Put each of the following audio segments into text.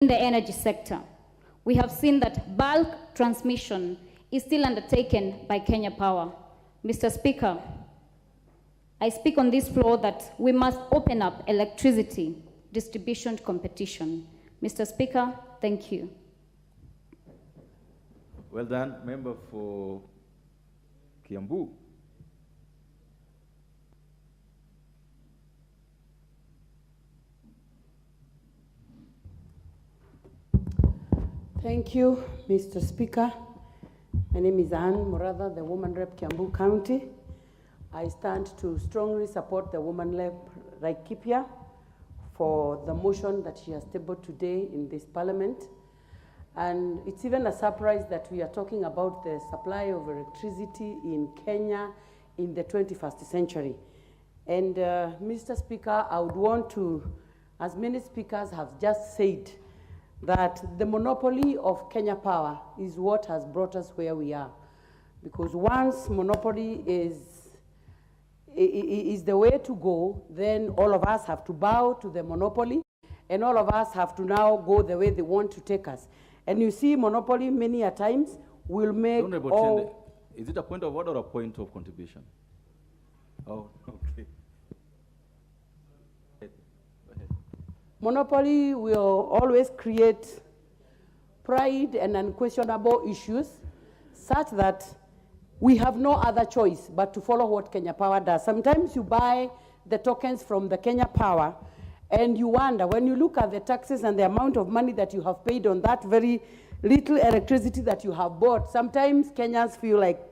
In the energy sector, we have seen that bulk transmission is still undertaken by Kenya Power. Mr. Speaker, I speak on this floor that we must open up electricity distribution competition. Mr. Speaker, thank you. Well done, member for Kiambu. Thank you, Mr. Speaker. My name is Anne Muratha, the Woman Rep Kiambu County. I stand to strongly support the Woman Rep Laikipia for the motion that she has tabled today in this parliament. And it's even a surprise that we are talking about the supply of electricity in Kenya in the 21st century. And Mr. Speaker, I would want to, as many speakers have just said, that the monopoly of Kenya Power is what has brought us where we are. Because once monopoly is the way to go, then all of us have to bow to the monopoly, and all of us have to now go the way they want to take us. And you see, monopoly many a times will make all... Is it a point of order or a point of contribution? Oh, okay. Monopoly will always create pride and unquestionable issues such that we have no other choice but to follow what Kenya Power does. Sometimes you buy the tokens from the Kenya Power and you wonder, when you look at the taxes and the amount of money that you have paid on that very little electricity that you have bought, sometimes Kenyans feel like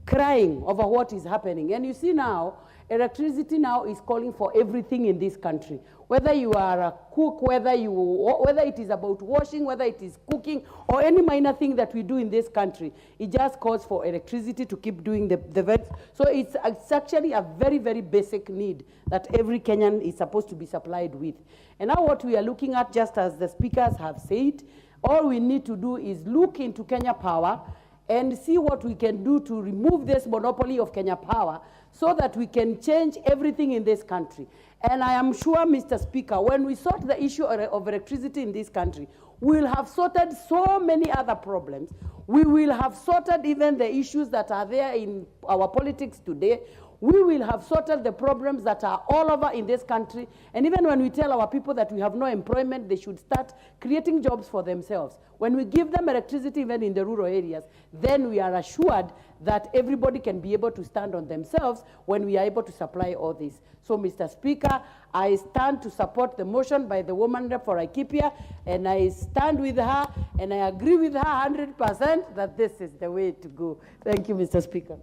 crying over what is happening. And you see now, electricity now is calling for everything in this country. Whether you are a cook, whether it is about washing, whether it is cooking, or any minor thing that we do in this country, it just calls for electricity to keep doing the vets. So it's actually a very, very basic need that every Kenyan is supposed to be supplied with. And now what we are looking at, just as the speakers have said, all we need to do is look into Kenya Power and see what we can do to remove this monopoly of Kenya Power so that we can change everything in this country. And I am sure, Mr. Speaker, when we sort the issue of electricity in this country, we will have sorted so many other problems. We will have sorted even the issues that are there in our politics today. We will have sorted the problems that are all over in this country. And even when we tell our people that we have no employment, they should start creating jobs for themselves. When we give them electricity, even in the rural areas, then we are assured that everybody can be able to stand on themselves when we are able to supply all this. So, Mr. Speaker, I stand to support the motion by the Woman Rep for Laikipia, and I stand with her, and I agree with her 100% that this is the way to go. Thank you, Mr. Speaker.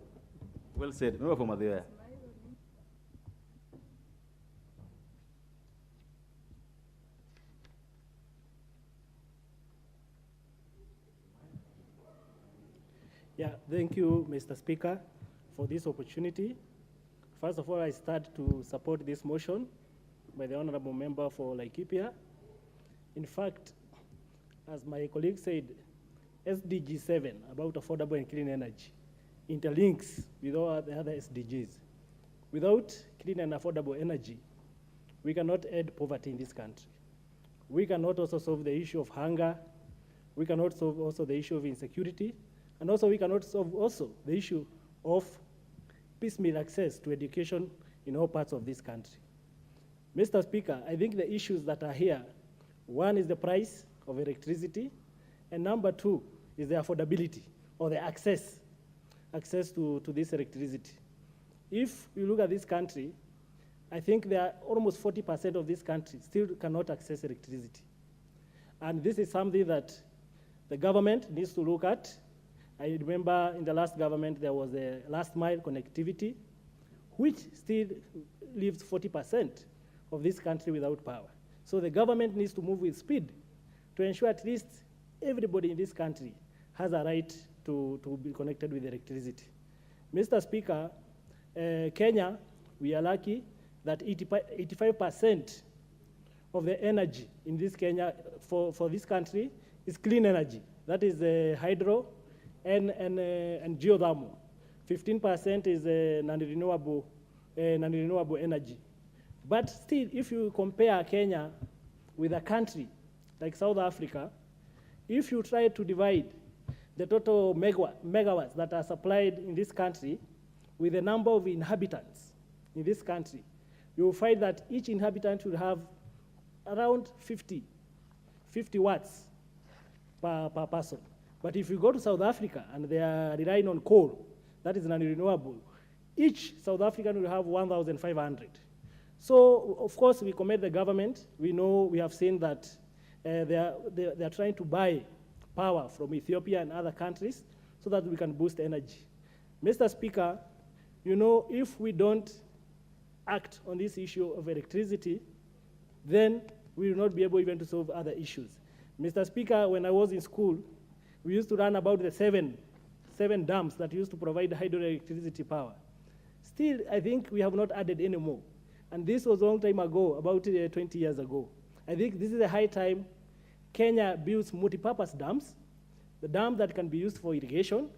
Well said. Member for Mathioya. Yeah, thank you, Mr. Speaker, for this opportunity. First of all, I start to support this motion by the Honorable Member for Laikipia. In fact, as my colleague said, SDG 7 about affordable and clean energy interlinks with all the other SDGs. Without clean and affordable energy, we cannot end poverty in this country. We cannot also solve the issue of hunger. We cannot solve also the issue of insecurity. And also we cannot solve also the issue of piecemeal access to education in all parts of this country. Mr. Speaker, I think the issues that are here, one is the price of electricity, and number two is the affordability or the access to this electricity. If you look at this country, I think there are almost 40% of this country still cannot access electricity. And this is something that the government needs to look at. I remember in the last government there was a last mile connectivity, which still leaves 40% of this country without power. So the government needs to move with speed to ensure at least everybody in this country has a right to be connected with electricity. Mr. Speaker, Kenya, we are lucky that 85% of the energy in this Kenya for this country is clean energy. That is hydro and geothermal. 15% is non-renewable energy. But still, if you compare Kenya with a country like South Africa, if you try to divide the total megawatts that are supplied in this country with the number of inhabitants in this country, you will find that each inhabitant will have around 50 watts per person. But if you go to South Africa and they are relying on coal, that is non-renewable, each South African will have 1,500. So, of course, we commend the government. We know, we have seen that they are trying to buy power from Ethiopia and other countries so that we can boost energy. Mr. Speaker, you know, if we don't act on this issue of electricity, then we will not be able even to solve other issues. Mr. Speaker, when I was in school, we used to learn about the seven dams that used to provide hydroelectricity power. Still, I think we have not added any more. And this was a long time ago, about 20 years ago. I think this is a high time Kenya builds multi-purpose dams, the dam that can be used for irrigation,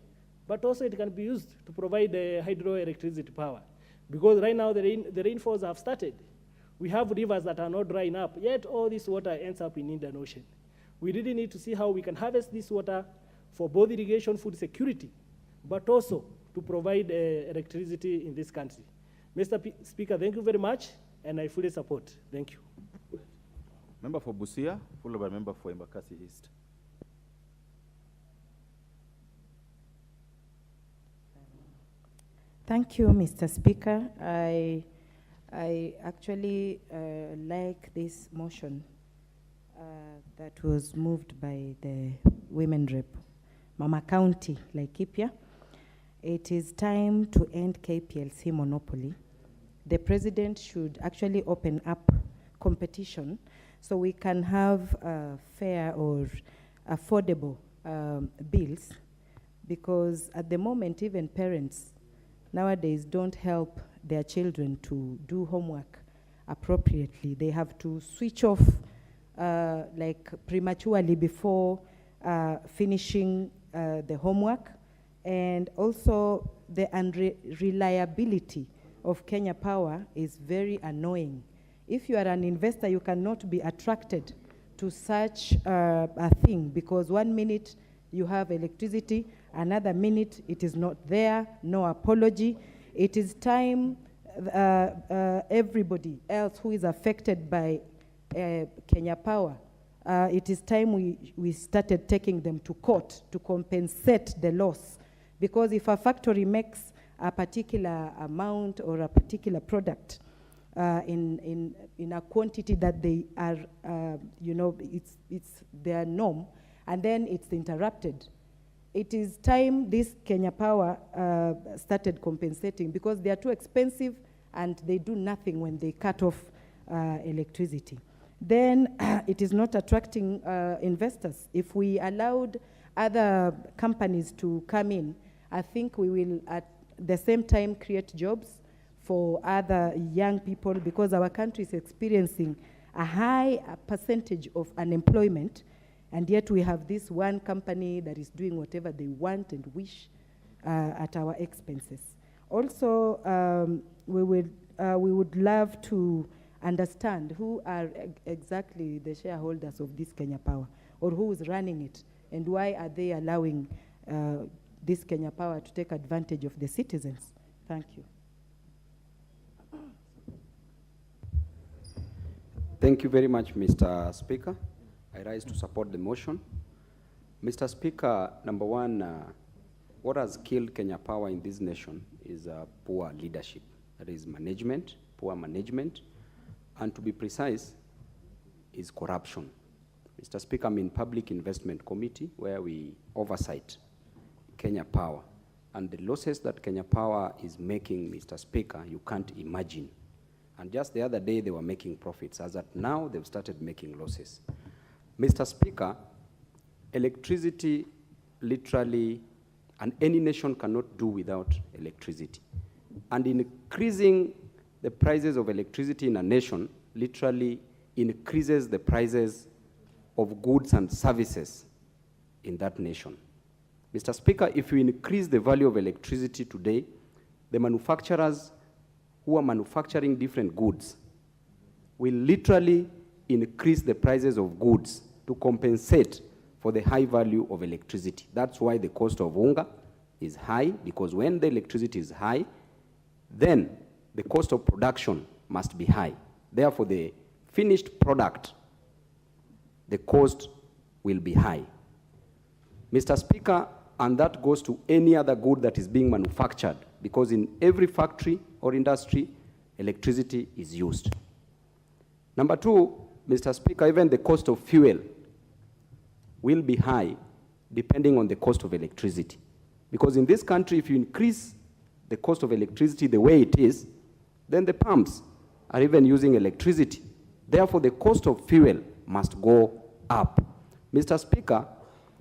but also it can be used to provide hydroelectricity power. Because right now the rainfalls have started. We have rivers that are not drying up, yet all this water ends up in Indian Ocean. We really need to see how we can harvest this water for both irrigation, food security, but also to provide electricity in this country. Mr. Speaker, thank you very much, and I fully support. Thank you. Member for Busia, followed by member for Embakasi East. Thank you, Mr. Speaker. I actually like this motion that was moved by the women rep, Mama County, Laikipia. It is time to end KPLC monopoly. The president should actually open up competition so we can have fair or affordable bills, because at the moment, even parents nowadays don't help their children to do homework appropriately. They have to switch off like prematurely before finishing the homework. And also the unreliability of Kenya Power is very annoying. If you are an investor, you cannot be attracted to such a thing, because 1 minute you have electricity, another minute it is not there, no apology. It is time everybody else who is affected by Kenya Power, it is time we started taking them to court to compensate the loss. Because if a factory makes a particular amount or a particular product in a quantity that they are, you know, it's their norm, and then it's interrupted, it is time this Kenya Power started compensating, because they are too expensive and they do nothing when they cut off electricity. Then it is not attracting investors. If we allowed other companies to come in, I think we will at the same time create jobs for other young people, because our country is experiencing a high percentage of unemployment, and yet we have this one company that is doing whatever they want and wish at our expenses. Also, we would love to understand who are exactly the shareholders of this Kenya Power, or who is running it, and why are they allowing this Kenya Power to take advantage of the citizens. Thank you. Thank you very much, Mr. Speaker. I rise to support the motion. Mr. Speaker, number one, what has killed Kenya Power in this nation is poor leadership. That is management, poor management, and to be precise, is corruption. Mr. Speaker, I'm in Public Investment Committee, where we oversight Kenya Power. And the losses that Kenya Power is making, Mr. Speaker, you can't imagine. And just the other day, they were making profits. As at now, they've started making losses. Mr. Speaker, electricity literally, and any nation cannot do without electricity. And increasing the prices of electricity in a nation literally increases the prices of goods and services in that nation. Mr. Speaker, if you increase the value of electricity today, the manufacturers who are manufacturing different goods will literally increase the prices of goods to compensate for the high value of electricity. That's why the cost of unga is high, because when the electricity is high, then the cost of production must be high. Therefore, the finished product, the cost will be high. Mr. Speaker, and that goes to any other good that is being manufactured, because in every factory or industry, electricity is used. Number two, Mr. Speaker, even the cost of fuel will be high depending on the cost of electricity. Because in this country, if you increase the cost of electricity the way it is, then the pumps are even using electricity. Therefore, the cost of fuel must go up. Mr. Speaker,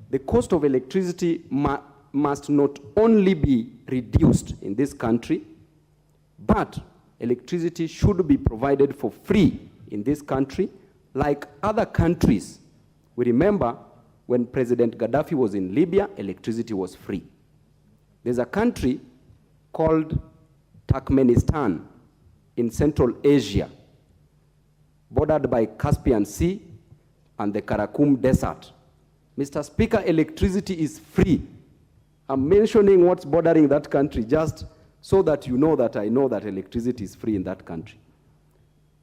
the cost of electricity must not only be reduced in this country, but electricity should be provided for free in this country, like other countries. We remember when President Gaddafi was in Libya, electricity was free. There's a country called Turkmenistan in Central Asia, bordered by Caspian Sea and the Karakum Desert. Mr. Speaker, electricity is free. I'm mentioning what's bordering that country just so that you know that I know that electricity is free in that country.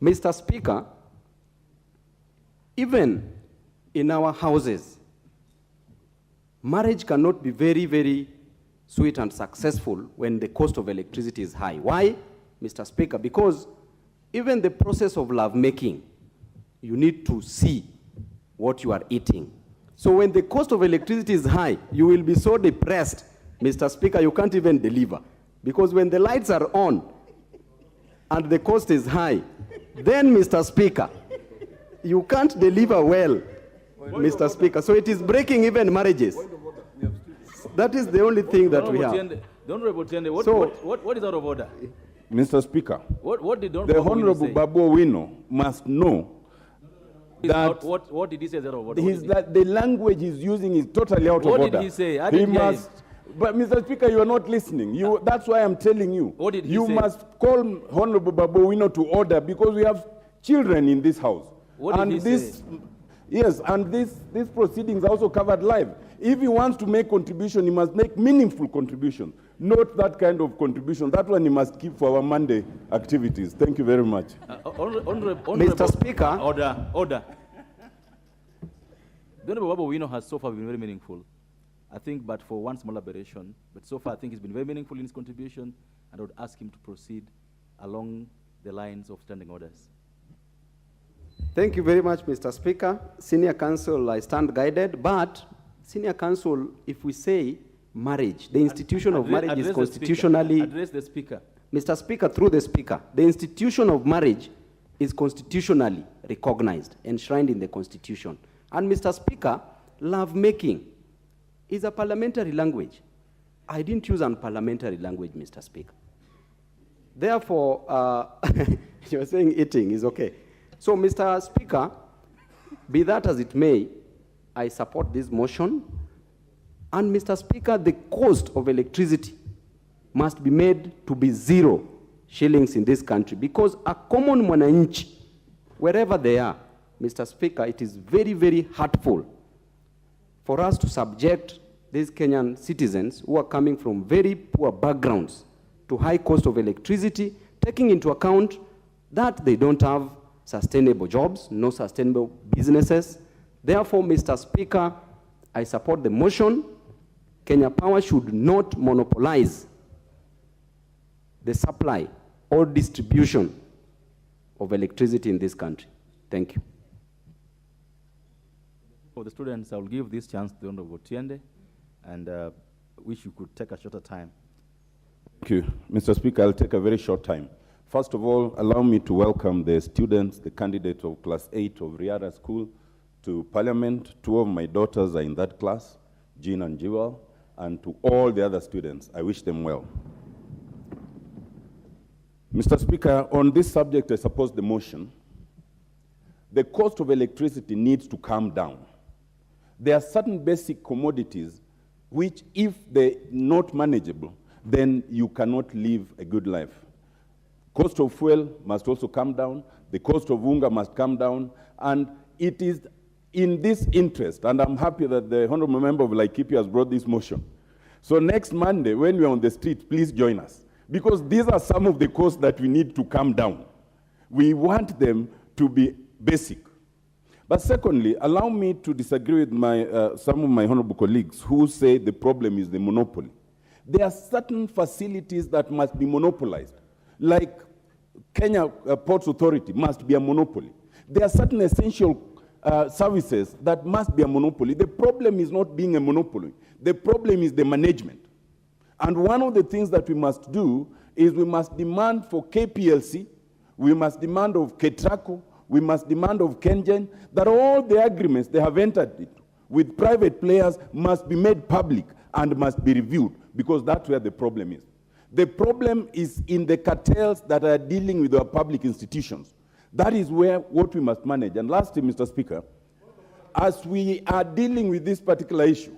Mr. Speaker, even in our houses, marriage cannot be very, very sweet and successful when the cost of electricity is high. Why, Mr. Speaker? Because even the process of lovemaking, you need to see what you are eating. So when the cost of electricity is high, you will be so depressed, Mr. Speaker, you can't even deliver. Because when the lights are on and the cost is high, then, Mr. Speaker, you can't deliver well, Mr. Speaker. So it is breaking even marriages. That is the only thing that we have. The Honorable Tiende, what is out of order? Mr. Speaker, What did the Honorable Honorable Babu Owino must know that what did he say is out of order? that the language he's using is totally out of order. What did he say? I didn't hear him. But Mr. Speaker, you are not listening. That's why I'm telling you. What did he you say? must call Honorable Babu Owino to order, because we have children in this house. What did he say? Yes, and these proceedings are also covered live. If he wants to make contribution, he must make meaningful contribution, not that kind of contribution. That one he must keep for our Monday activities. Thank you very much. Mr. Speaker. Order. The Honorable Babu Owino has so far been very meaningful. I think, but for one small aberration, but so far I think he's been very meaningful in his contribution, and I would ask him to proceed along the lines of standing orders. Thank you very much, Mr. Speaker. Senior Counsel, I stand guided, but Senior Counsel, if we say marriage, the institution of marriage is constitutionally... Address the Speaker. Mr. Speaker, through the Speaker, the institution of marriage is constitutionally recognized, enshrined in the Constitution. And Mr. Speaker, lovemaking is a parliamentary language. I didn't use unparliamentary language, Mr. Speaker. Therefore, you're saying eating is okay. So, Mr. Speaker, be that as it may, I support this motion. And, Mr. Speaker, the cost of electricity must be made to be 0 shillings in this country, because a common mwananchi, wherever they are, Mr. Speaker, it is very, very hurtful for us to subject these Kenyan citizens who are coming from very poor backgrounds to high cost of electricity, taking into account that they don't have sustainable jobs, no sustainable businesses. Therefore, Mr. Speaker, I support the motion. Kenya Power should not monopolize the supply or distribution of electricity in this country. Thank you. For the students, I will give this chance to the Honorable Tiende, and wish you could take a shorter time. Thank you. Mr. Speaker, I'll take a very short time. First of all, allow me to welcome the students, the candidates of Class 8 of Riara School to Parliament. 2 of my daughters are in that class, Jean and Jewel, and to all the other students, I wish them well. Mr. Speaker, on this subject, I suppose the motion, the cost of electricity needs to come down. There are certain basic commodities which, if they're not manageable, then you cannot live a good life. Cost of fuel must also come down. The cost of unga must come down. And it is in this interest, and I'm happy that the Honorable Member of Laikipia has brought this motion. So next Monday, when we're on the street, please join us. Because these are some of the costs that we need to come down. We want them to be basic. But secondly, allow me to disagree with some of my honorable colleagues who say the problem is the monopoly. There are certain facilities that must be monopolized, like Kenya Ports Authority must be a monopoly. There are certain essential services that must be a monopoly. The problem is not being a monopoly. The problem is the management. And one of the things that we must do is we must demand for KPLC, we must demand of KETRACO, we must demand of KenGen that all the agreements they have entered into with private players must be made public and must be reviewed, because that's where the problem is. The problem is in the cartels that are dealing with our public institutions. That is where what we must manage. And lastly, Mr. Speaker, as we are dealing with this particular issue,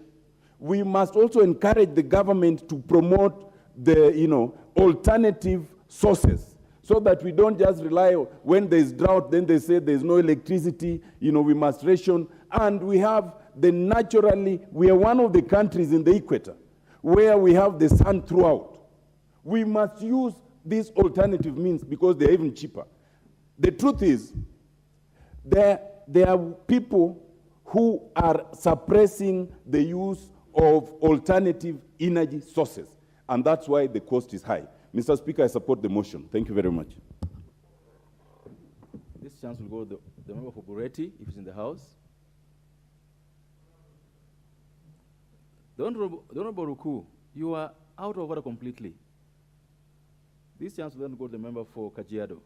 we must also encourage the government to promote the alternative sources, so that we don't just rely on when there's drought, then they say there's no electricity, we must ration. And we have we are one of the countries in the equator where we have the sun throughout. We must use these alternative means because they're even cheaper. The truth is, there are people who are suppressing the use of alternative energy sources, and that's why the cost is high. Mr. Speaker, I support the motion. Thank you very much. This chance will go to the member for Bureti, if he's in the House. The Honorable Ruku, you are out of order completely. This chance will then go to the member for Kajiado.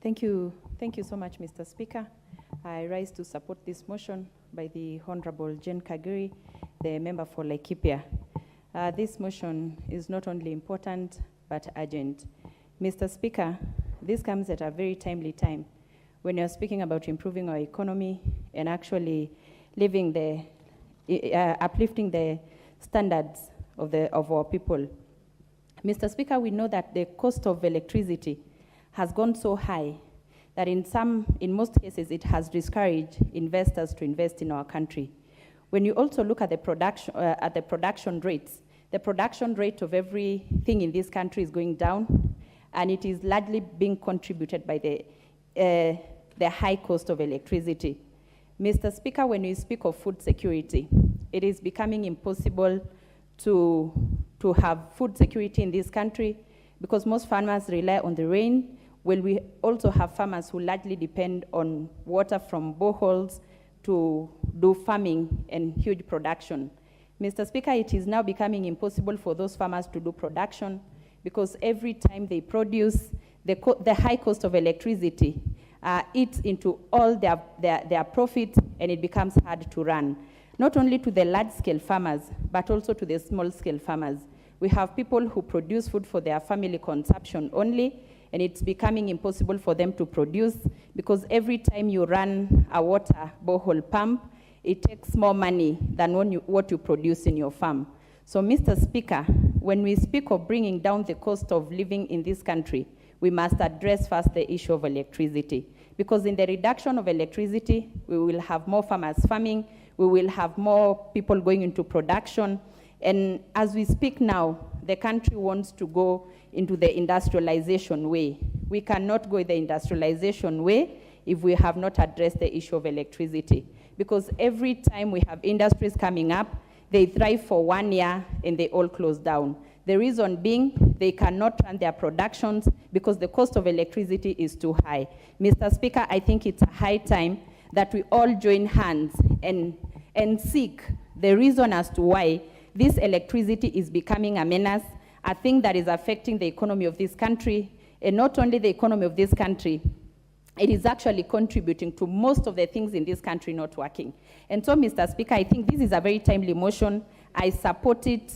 Thank you so much, Mr. Speaker. I rise to support this motion by the Honorable Jane Kagiri, the member for Laikipia. This motion is not only important, but urgent. Mr. Speaker, this comes at a very timely time when you're speaking about improving our economy and actually uplifting the standards of our people. Mr. Speaker, we know that the cost of electricity has gone so high that in most cases it has discouraged investors to invest in our country. When you also look at the production rates, the production rate of everything in this country is going down, and it is largely being contributed by the high cost of electricity. Mr. Speaker, when we speak of food security, it is becoming impossible to have food security in this country because most farmers rely on the rain. Well, we also have farmers who largely depend on water from boreholes to do farming and huge production. Mr. Speaker, it is now becoming impossible for those farmers to do production because every time they produce, the high cost of electricity eats into all their profit, and it becomes hard to run. Not only to the large-scale farmers, but also to the small-scale farmers. We have people who produce food for their family consumption only, and it's becoming impossible for them to produce because every time you run a water borehole pump, it takes more money than what you produce in your farm. So, Mr. Speaker, when we speak of bringing down the cost of living in this country, we must address first the issue of electricity. Because in the reduction of electricity, we will have more farmers farming, we will have more people going into production, and as we speak now, the country wants to go into the industrialization way. We cannot go the industrialization way if we have not addressed the issue of electricity. Because every time we have industries coming up, they thrive for 1 year and they all close down. The reason being, they cannot run their productions because the cost of electricity is too high. Mr. Speaker, I think it's a high time that we all join hands and seek the reason as to why this electricity is becoming a menace, a thing that is affecting the economy of this country, and not only the economy of this country, it is actually contributing to most of the things in this country not working. And so, Mr. Speaker, I think this is a very timely motion. I support it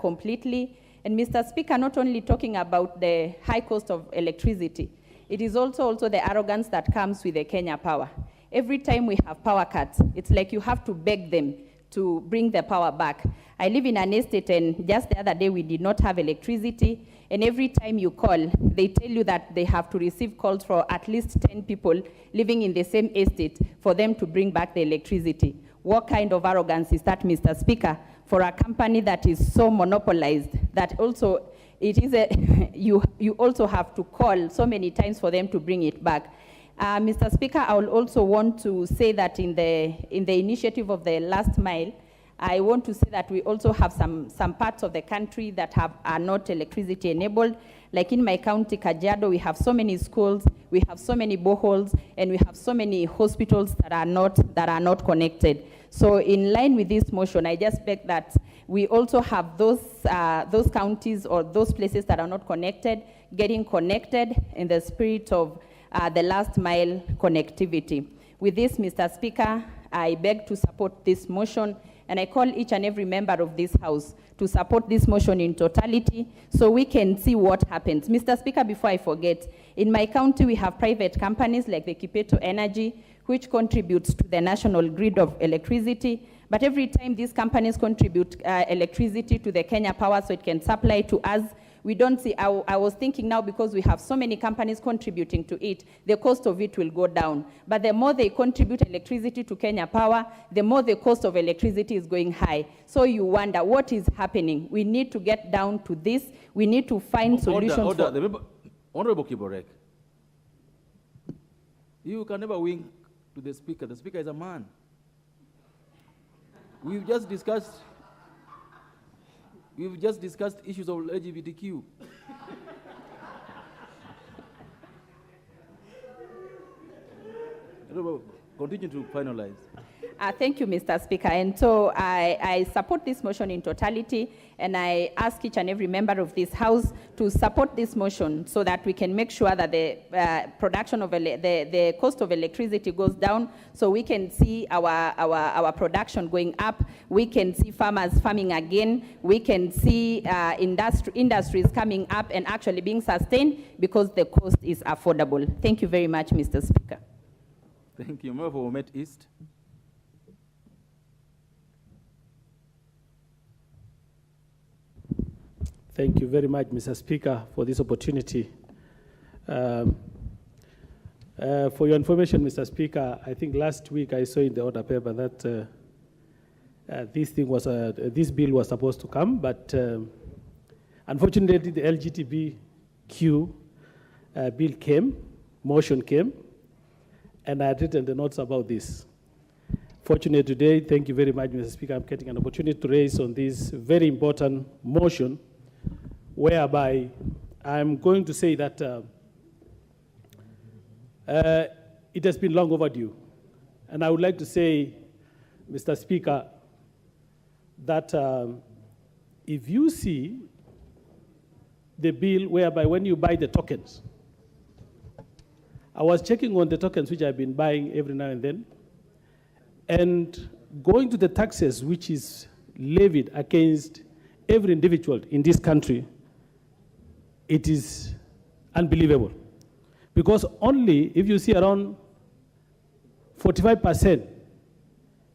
completely. And Mr. Speaker, not only talking about the high cost of electricity, it is also the arrogance that comes with the Kenya Power. Every time we have power cuts, it's like you have to beg them to bring the power back. I live in an estate, and just the other day we did not have electricity, and every time you call, they tell you that they have to receive calls for at least 10 people living in the same estate for them to bring back the electricity. What kind of arrogance is that, Mr. Speaker, for a company that is so monopolized that also it is you also have to call so many times for them to bring it back? Mr. Speaker, I will also want to say that in the initiative of the last mile, I want to say that we also have some parts of the country that are not electricity enabled. Like in my county, Kajiado, we have so many schools, we have so many boreholes, and we have so many hospitals that are not connected. So in line with this motion, I just beg that we also have those counties or those places that are not connected, getting connected in the spirit of the last mile connectivity. With this, Mr. Speaker, I beg to support this motion, and I call each and every member of this House to support this motion in totality so we can see what happens. Mr. Speaker, before I forget, in my county we have private companies like the Kipeto Energy, which contributes to the national grid of electricity. But every time these companies contribute electricity to the Kenya Power so it can supply to us, we don't see, I was thinking now, because we have so many companies contributing to it, the cost of it will go down. But the more they contribute electricity to Kenya Power, the more the cost of electricity is going high. So you wonder what is happening. We need to get down to this. We need to find solutions. Honorable Kiborek, you can never wink to the Speaker. The Speaker is a man. We've just discussed issues of LGBTQ. Continue to finalize. Thank you, Mr. Speaker. And so I support this motion in totality, and I ask each and every member of this House to support this motion so that we can make sure that the production of the cost of electricity goes down, so we can see our production going up. We can see farmers farming again. We can see industries coming up and actually being sustained because the cost is affordable. Thank you very much, Mr. Speaker. Thank you. Member for Met East. Thank you very much, Mr. Speaker, for this opportunity. For your information, Mr. Speaker, I think last week I saw in the order paper that this bill was supposed to come, but unfortunately the LGBTQ motion came, and I had written the notes about this. Fortunately today, thank you very much, Mr. Speaker, I'm getting an opportunity to raise on this very important motion, whereby I'm going to say that it has been long overdue. And I would like to say, Mr. Speaker, that if you see the bill whereby when you buy the tokens, I was checking on the tokens which I've been buying every now and then, and going to the taxes which is levied against every individual in this country, it is unbelievable. Because only if you see around 45%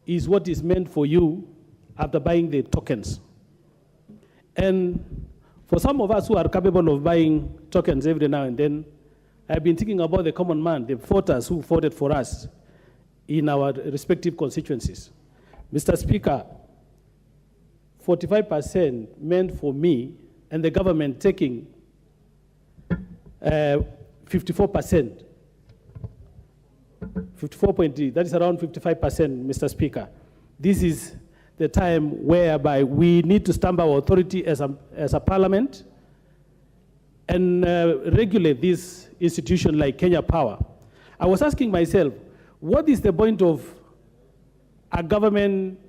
is what is meant for you after buying the tokens. And for some of us who are capable of buying tokens every now and then, I've been thinking about the common man, the voters who voted for us in our respective constituencies. Mr. Speaker, 45% meant for me, and the government taking 54%. 54.3, that is around 55%, Mr. Speaker. This is the time whereby we need to stamp our authority as a parliament and regulate this institution like Kenya Power. I was asking myself, what is the point of a government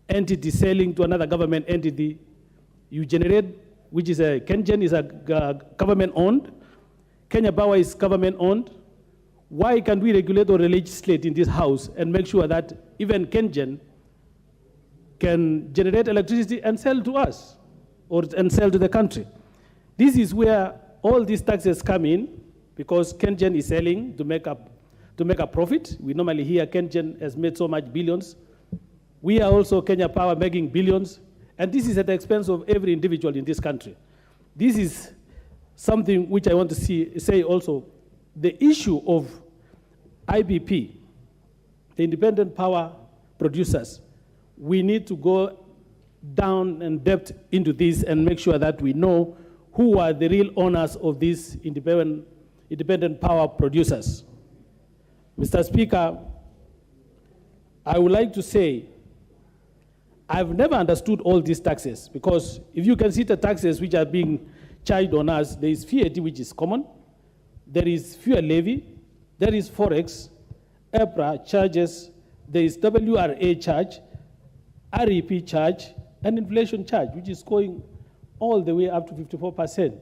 entity selling to another government entity? You generate, which is KenGen is a government-owned, Kenya Power is government-owned. Why can't we regulate or legislate in this House and make sure that even KenGen can generate electricity and sell to us and sell to the country? This is where all these taxes come in, because KenGen is selling to make a profit. We normally hear KenGen has made so much billions. We are also Kenya Power making billions, and this is at the expense of every individual in this country. This is something which I want to say also. The issue of IBP, the independent power producers, we need to go down and depth into this and make sure that we know who are the real owners of these independent power producers. Mr. Speaker, I would like to say, I've never understood all these taxes, because if you can see the taxes which are being charged on us, there is VAT, which is common, there is fuel levy, there is Forex, EPRA charges, there is WRA charge, REP charge, and inflation charge, which is going all the way up to 54%,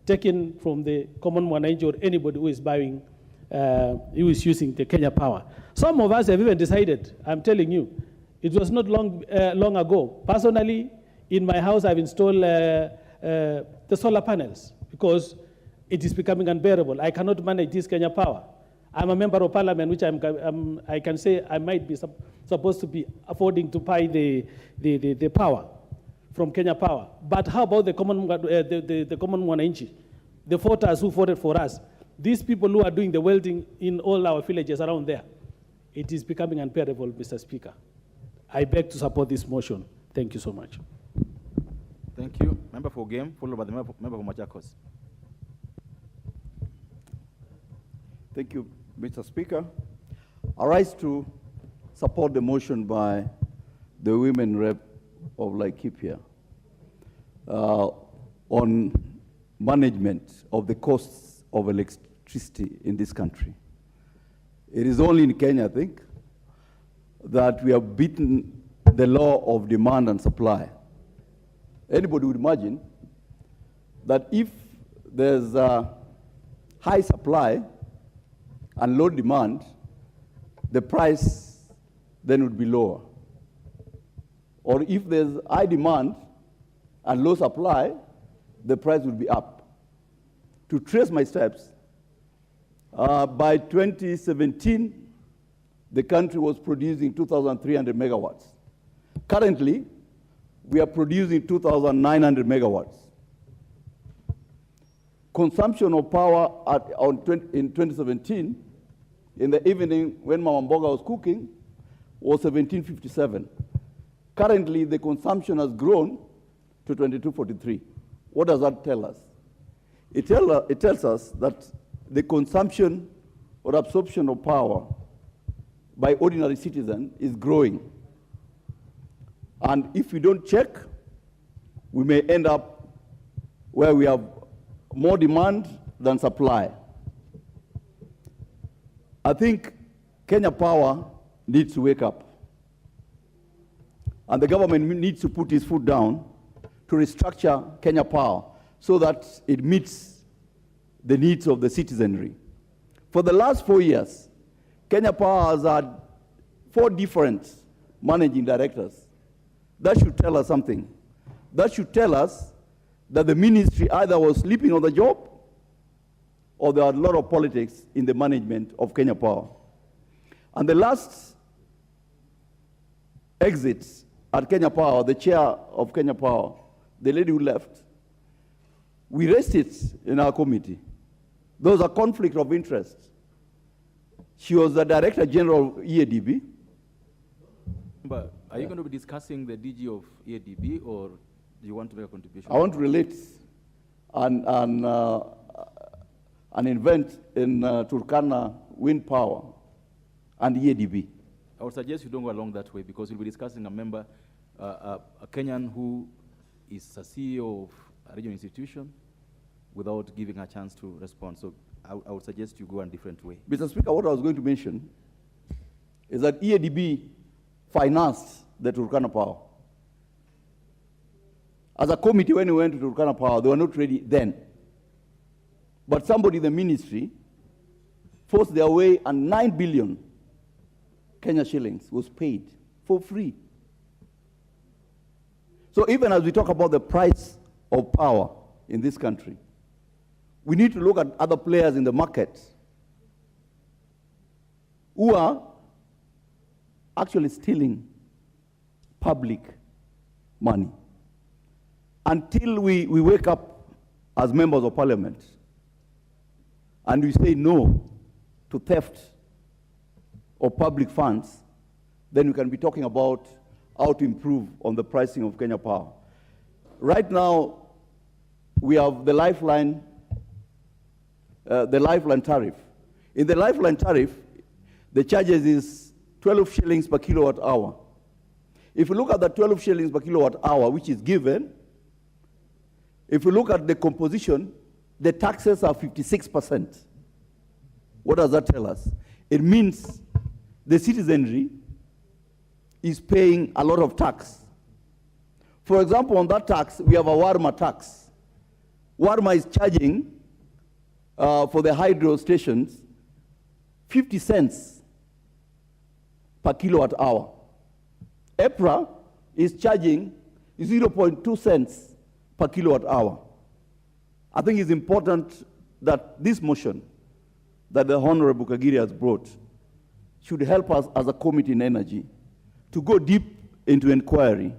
taken from the common mwananchi or anybody who is buying, who is using the Kenya Power. Some of us have even decided, I'm telling you, it was not long ago. Personally, in my house, I've installed the solar panels because it is becoming unbearable. I cannot manage this Kenya Power. I'm a member of parliament, which I can say I might be supposed to be affording to buy the power from Kenya Power. But how about the common mwananchi, the voters who voted for us, these people who are doing the welding in all our villages around there? It is becoming unbearable, Mr. Speaker. I beg to support this motion. Thank you so much. Thank you. Member for Game, followed by the member for Machakos. Thank you, Mr. Speaker. I rise to support the motion by the women rep of Laikipia on management of the costs of electricity in this country. It is only in Kenya, I think, that we have beaten the law of demand and supply. Anybody would imagine that if there's a high supply and low demand, the price then would be lower. Or if there's high demand and low supply, the price would be up. To trace my steps, by 2017, the country was producing 2,300 megawatts. Currently, we are producing 2,900 megawatts. Consumption of power in 2017, in the evening when Mama Mboga was cooking, was 1757. Currently, the consumption has grown to 2243. What does that tell us? It tells us that the consumption or absorption of power by ordinary citizens is growing. And if we don't check, we may end up where we have more demand than supply. I think Kenya Power needs to wake up. And the government needs to put its foot down to restructure Kenya Power so that it meets the needs of the citizenry. For the last 4 years, Kenya Power has had 4 different managing directors. That should tell us something. That should tell us that the ministry either was sleeping on the job or there are a lot of politics in the management of Kenya Power. And the last exit at Kenya Power, the chair of Kenya Power, the lady who left, we raised it in our committee. There was a conflict of interest. She was the Director General of EADB. But are you going to be discussing the DG of EADB, or do you want to make a contribution? I want to relate an event in Turkana wind power and EADB. I would suggest you don't go along that way, because you'll be discussing a member, a Kenyan who is a CEO of a regional institution without giving her a chance to respond. So I would suggest you go a different way. Mr. Speaker, what I was going to mention is that EADB financed the Turkana power. As a committee, when we went to Turkana Power, they were not ready then. But somebody in the ministry forced their way, and 9 billion Kenya shillings was paid for free. So even as we talk about the price of power in this country, we need to look at other players in the market who are actually stealing public money. Until we wake up as members of parliament and we say no to theft of public funds, then we can be talking about how to improve on the pricing of Kenya Power. Right now, we have the lifeline tariff. In the lifeline tariff, the charges is 12 shillings per kilowatt hour. If you look at the 12 shillings per kilowatt hour, which is given, if you look at the composition, the taxes are 56%. What does that tell us? It means the citizenry is paying a lot of tax. For example, on that tax, we have a Warma tax. Warma is charging for the hydro stations 50 cents per kilowatt hour. EPRA is charging 0.2 cents per kilowatt hour. I think it's important that this motion that the Honorable Kagiri has brought should help us as a committee in energy to go deep into inquiry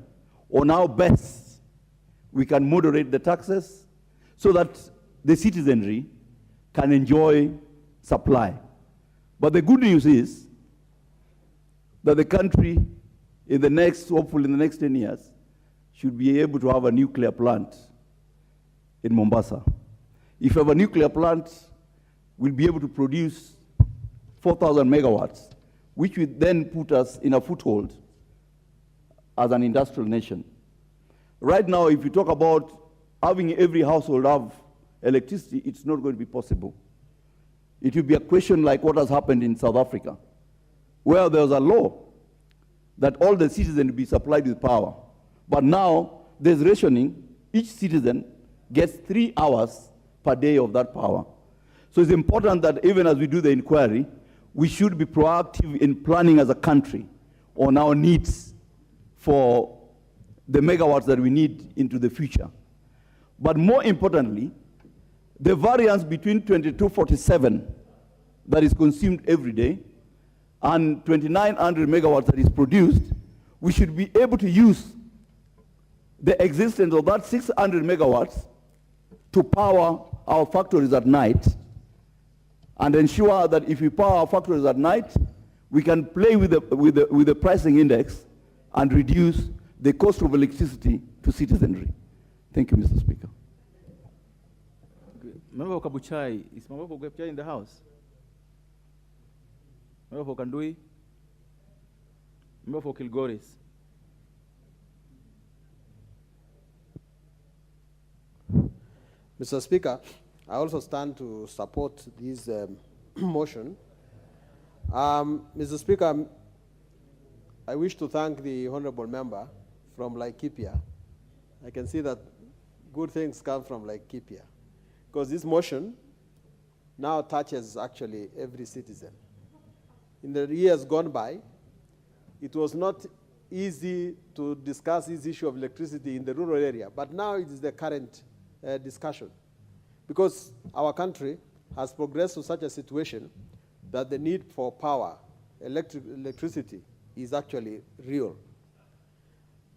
on how best we can moderate the taxes so that the citizenry can enjoy supply. But the good news is that the country hopefully in the next 10 years, should be able to have a nuclear plant in Mombasa. If you have a nuclear plant, we'll be able to produce 4,000 megawatts, which would then put us in a foothold as an industrial nation. Right now, if you talk about having every household have electricity, it's not going to be possible. It will be a question like what has happened in South Africa, where there was a law that all the citizens will be supplied with power. But now there's rationing. Each citizen gets 3 hours per day of that power. So it's important that even as we do the inquiry, we should be proactive in planning as a country on our needs for the megawatts that we need into the future. But more importantly, the variance between 2247 that is consumed every day and 2,900 megawatts that is produced, we should be able to use the existence of that 600 megawatts to power our factories at night and ensure that if we power our factories at night, we can play with the pricing index and reduce the cost of electricity to citizenry. Thank you, Mr. Speaker. Member for Kabuchai, is Member for Kabuchai in the house? Member for Kandui? Member for Kilgoris? Mr. Speaker, I also stand to support this motion. Mr. Speaker, I wish to thank the honorable member from Laikipia. I can see that good things come from Laikipia, because this motion now touches actually every citizen. In the years gone by, it was not easy to discuss this issue of electricity in the rural area, but now it is the current discussion, because our country has progressed to such a situation that the need for power, electricity, is actually real.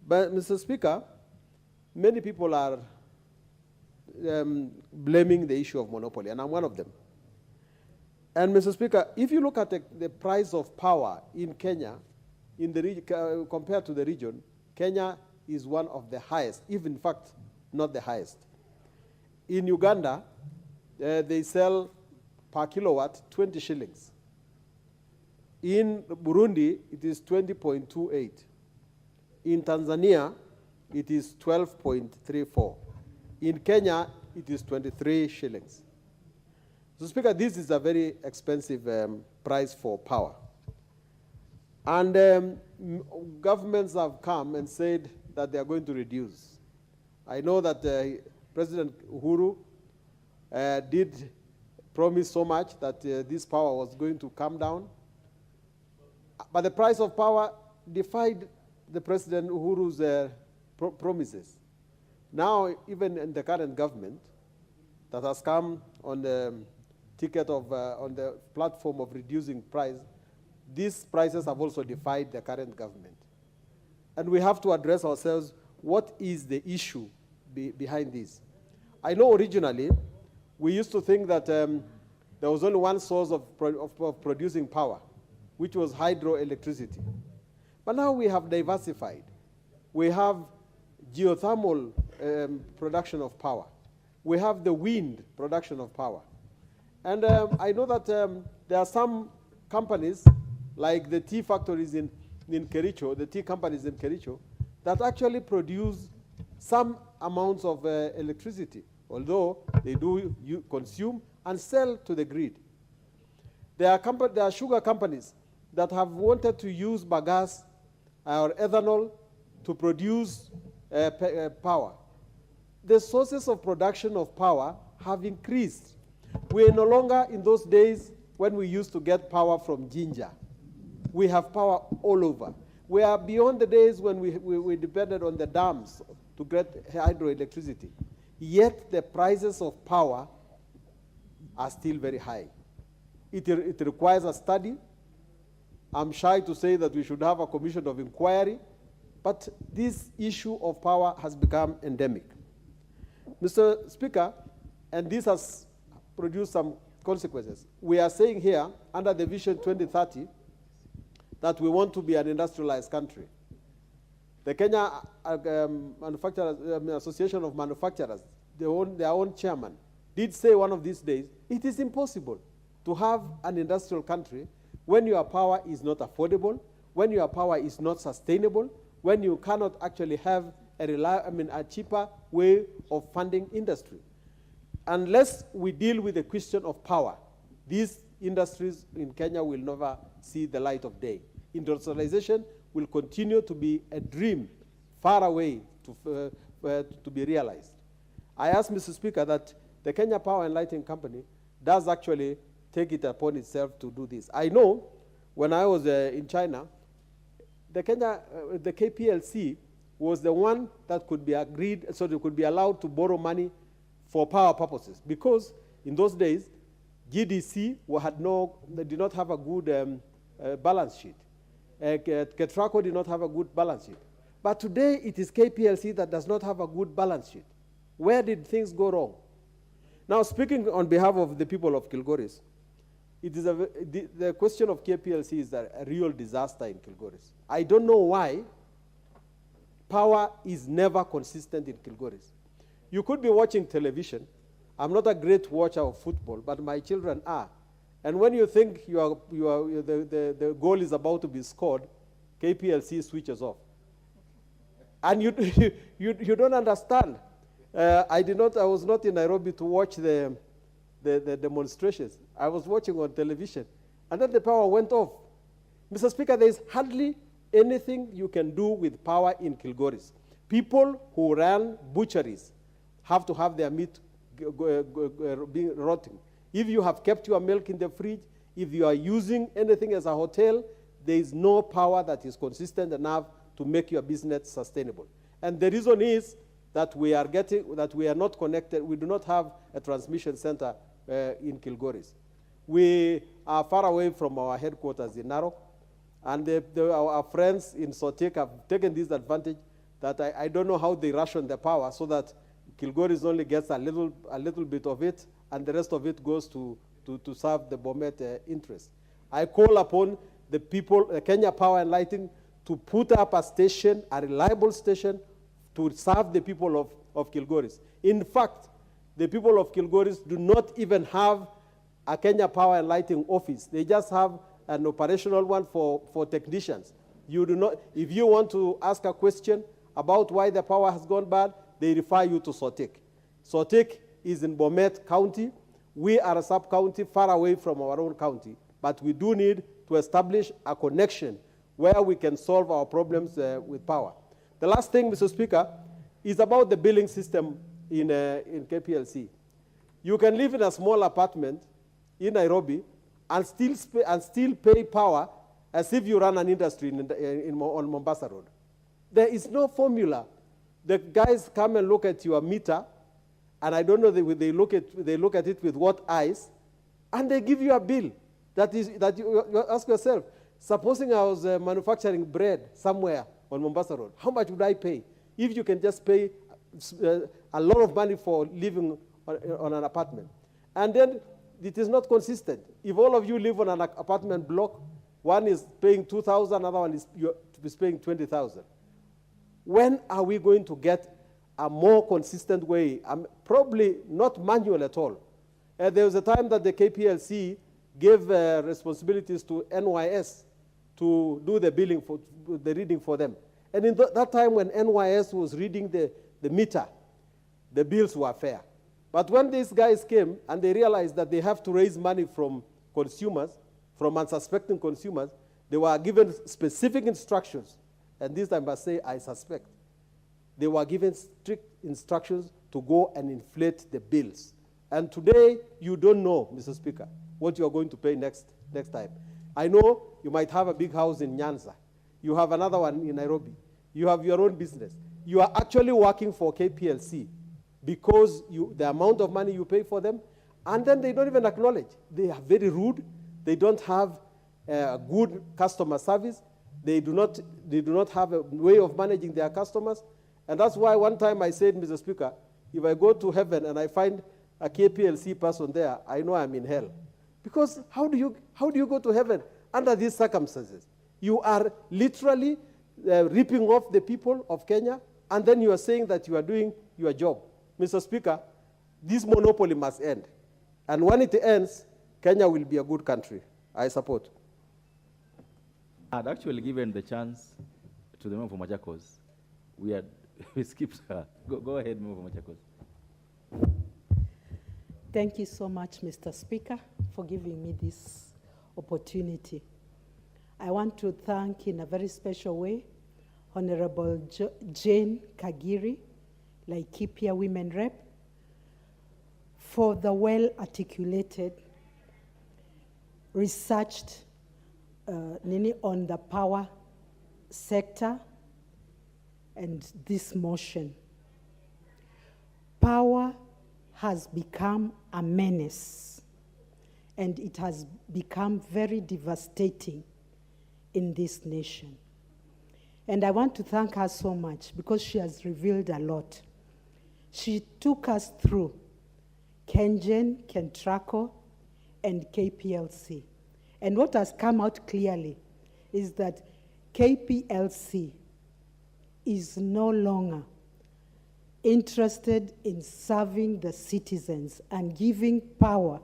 But, Mr. Speaker, many people are blaming the issue of monopoly, and I'm one of them. And, Mr. Speaker, if you look at the price of power in Kenya, in the compared to the region, Kenya is one of the highest, if in fact not the highest. In Uganda, they sell per kilowatt 20 shillings. In Burundi, it is 20.28. In Tanzania, it is 12.34. In Kenya, it is 23 shillings. So, Speaker, this is a very expensive price for power. And governments have come and said that they are going to reduce. I know that President Uhuru did promise so much that this power was going to come down. But the price of power defied the President Uhuru's promises. Now, even in the current government that has come on the ticket of, on the platform of reducing price, these prices have also defied the current government. and we have to address ourselves, what is the issue behind this? I know originally, we used to think that there was only one source of producing power, which was hydroelectricity. But now we have diversified. We have geothermal production of power. We have the wind production of power. And I know that there are some companies, like the tea factories in Kericho, the tea companies in Kericho, that actually produce some amounts of electricity, although they do consume and sell to the grid. There are sugar companies that have wanted to use bagasse or ethanol to produce power. The sources of production of power have increased. We are no longer in those days when we used to get power from ginger. We have power all over. We are beyond the days when we depended on the dams to get hydroelectricity. Yet the prices of power are still very high. It requires a study. I'm shy to say that we should have a commission of inquiry, but this issue of power has become endemic. Mr. Speaker, and this has produced some consequences. We are saying here, under the Vision 2030, that we want to be an industrialized country. The Kenya Association of Manufacturers, their own chairman, did say one of these days, it is impossible to have an industrial country when your power is not affordable, when your power is not sustainable, when you cannot actually have a cheaper way of funding industry. Unless we deal with the question of power, these industries in Kenya will never see the light of day. Industrialization will continue to be a dream far away to be realized. I ask Mr. Speaker that the Kenya Power and Lighting Company does actually take it upon itself to do this. I know when I was in China, the KPLC was the one that could be agreed, so they could be allowed to borrow money for power purposes, because in those days, GDC they did not have a good balance sheet. Ketraco did not have a good balance sheet. But today, it is KPLC that does not have a good balance sheet. Where did things go wrong? Now, speaking on behalf of the people of Kilgoris, it is the question of KPLC is a real disaster in Kilgoris. I don't know why power is never consistent in Kilgoris. You could be watching television. I'm not a great watcher of football, but my children are. And when you think the goal is about to be scored, KPLC switches off. And you don't understand. I was not in Nairobi to watch the demonstrations. I was watching on television. And then the power went off. Mr. Speaker, there is hardly anything you can do with power in Kilgoris. People who run butcheries have to have their meat being rotting. If you have kept your milk in the fridge, if you are using anything as a hotel, there is no power that is consistent enough to make your business sustainable. And the reason is that we are not connected. We do not have a transmission center in Kilgoris. We are far away from our headquarters in Narok, and our friends in Sotek have taken this advantage that I don't know how they ration the power so that Kilgoris only gets a little bit of it, and the rest of it goes to serve the Bomet interest. I call upon the people, Kenya Power and Lighting, to put up a station, a reliable station, to serve the people of Kilgoris. In fact, the people of Kilgoris do not even have a Kenya Power and Lighting office. They just have an operational one for technicians. You do not, if you want to ask a question about why the power has gone bad, they refer you to Sotek. Sotek is in Bomet County. We are a sub-county far away from our own county, but we do need to establish a connection where we can solve our problems with power. The last thing, Mr. Speaker, is about the billing system in KPLC. You can live in a small apartment in Nairobi and still pay power as if you run an industry on Mombasa Road. There is no formula. The guys come and look at your meter, and I don't know, they look at it with what eyes, and they give you a bill that you ask yourself, supposing I was manufacturing bread somewhere on Mombasa Road, how much would I pay? If you can just pay a lot of money for living on an apartment. And then it is not consistent. If all of you live on an apartment block, one is paying 2,000, another one is paying 20,000. When are we going to get a more consistent way? Probably not manual at all. There was a time that the KPLC gave responsibilities to NYS to do the billing, for the reading for them. And in that time when NYS was reading the meter, the bills were fair. But when these guys came and they realized that they have to raise money from consumers, from unsuspecting consumers, they were given specific instructions. And this I must say, I suspect. They were given strict instructions to go and inflate the bills. And today, you don't know, Mr. Speaker, what you are going to pay next time. I know you might have a big house in Nyanza. You have another one in Nairobi. You have your own business. You are actually working for KPLC because the amount of money you pay for them, and then they don't even acknowledge. They are very rude. They don't have good customer service. They do not have a way of managing their customers. And that's why one time I said, Mr. Speaker, if I go to heaven and I find a KPLC person there, I know I'm in hell. Because how do you go to heaven under these circumstances? You are literally ripping off the people of Kenya, and then you are saying that you are doing your job. Mr. Speaker, this monopoly must end. And when it ends, Kenya will be a good country. I support. I'd actually given the chance to the member for Machakos. We skipped her. Go ahead, member for Machakos. Thank you so much, Mr. Speaker, for giving me this opportunity. I want to thank in a very special way Honorable Jane Kagiri, Laikipia Women Rep, for the well-articulated, researched on the power sector and this motion. Power has become a menace, and it has become very devastating in this nation. And I want to thank her so much because she has revealed a lot. She took us through KenGen, Kentraco, and KPLC. And what has come out clearly is that KPLC is no longer interested in serving the citizens and giving power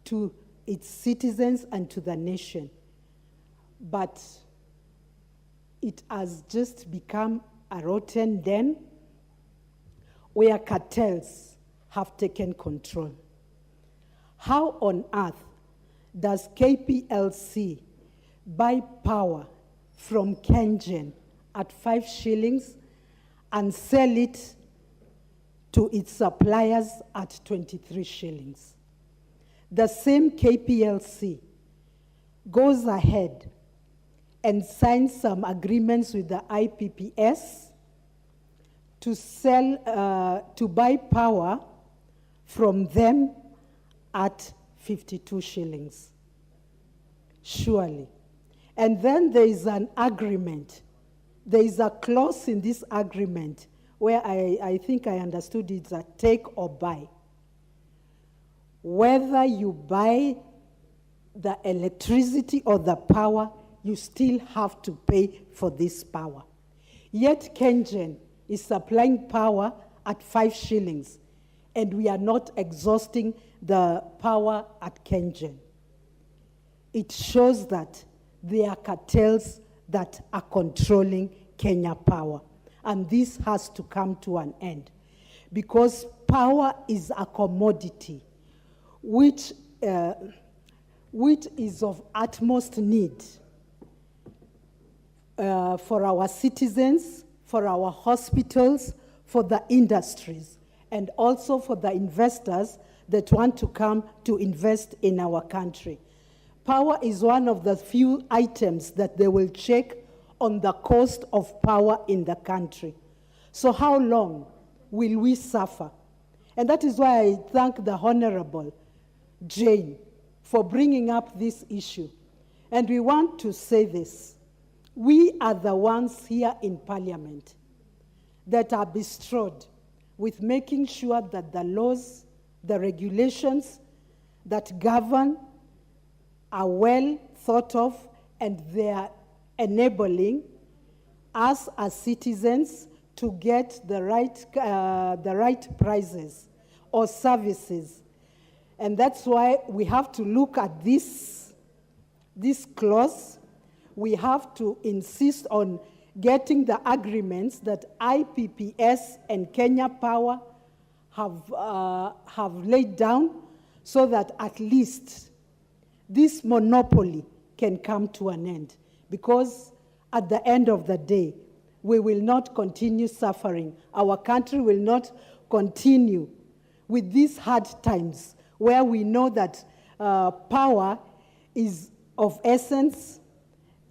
to its citizens and to the nation. But it has just become a rotten den where cartels have taken control. How on earth does KPLC buy power from KenGen at 5 shillings and sell it to its suppliers at 23 shillings? The same KPLC goes ahead and signs some agreements with the IPPS to sell, to buy power from them at 52 shillings. Surely. And then there is an agreement. There is a clause in this agreement where I think I understood it's a take or buy. Whether you buy the electricity or the power, you still have to pay for this power. Yet KenGen is supplying power at 5 shillings, and we are not exhausting the power at KenGen. It shows that there are cartels that are controlling Kenya Power, and this has to come to an end, because power is a commodity which is of utmost need for our citizens, for our hospitals, for the industries, and also for the investors that want to come to invest in our country. Power is one of the few items that they will check on the cost of power in the country. So how long will we suffer? And that is why I thank the Honorable Jane for bringing up this issue. And we want to say this. we are the ones here in Parliament that are bestrode with making sure that the laws, the regulations that govern are well thought of, and they are enabling us as citizens to get the right prices or services. And that's why we have to look at this clause. We have to insist on getting the agreements that IPPS and Kenya Power have laid down, so that at least this monopoly can come to an end. Because at the end of the day, we will not continue suffering. Our country will not continue with these hard times where we know that power is of essence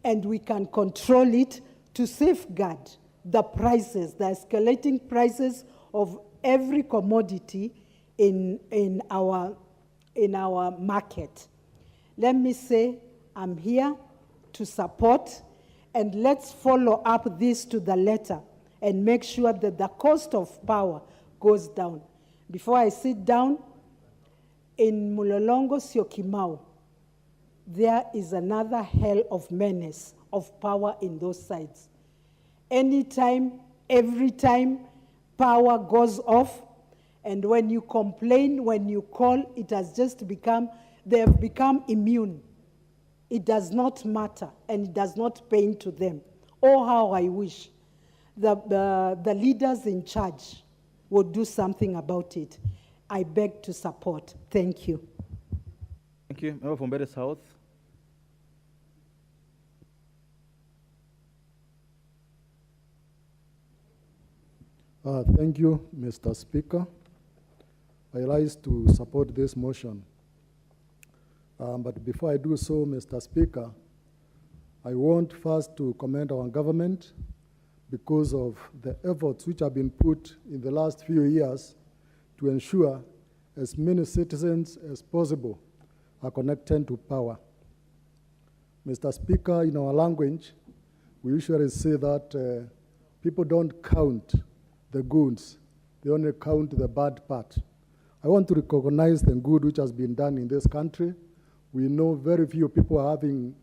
and we can control it to safeguard the prices, the escalating prices of every commodity in our market. Let me say, I'm here to support, and let's follow up this to the letter and make sure that the cost of power goes down. Before I sit down, in Mulolongo, Syokimau, there is another hell of menace of power in those sides. Anytime, every time, power goes off, and when you complain, when you call, it has just become, they have become immune. It does not matter, and it does not pain to them. Oh, how I wish the leaders in charge would do something about it. I beg to support. Thank you. Thank you. Member from Bede South. Thank you, Mr. Speaker. I rise to support this motion. But before I do so, Mr. Speaker, I want first to commend our government because of the efforts which have been put in the last few years to ensure as many citizens as possible are connected to power. Mr. Speaker, in our language, we usually say that people don't count the goods, they only count the bad part. I want to recognize the good which has been done in this country. We know very few people are having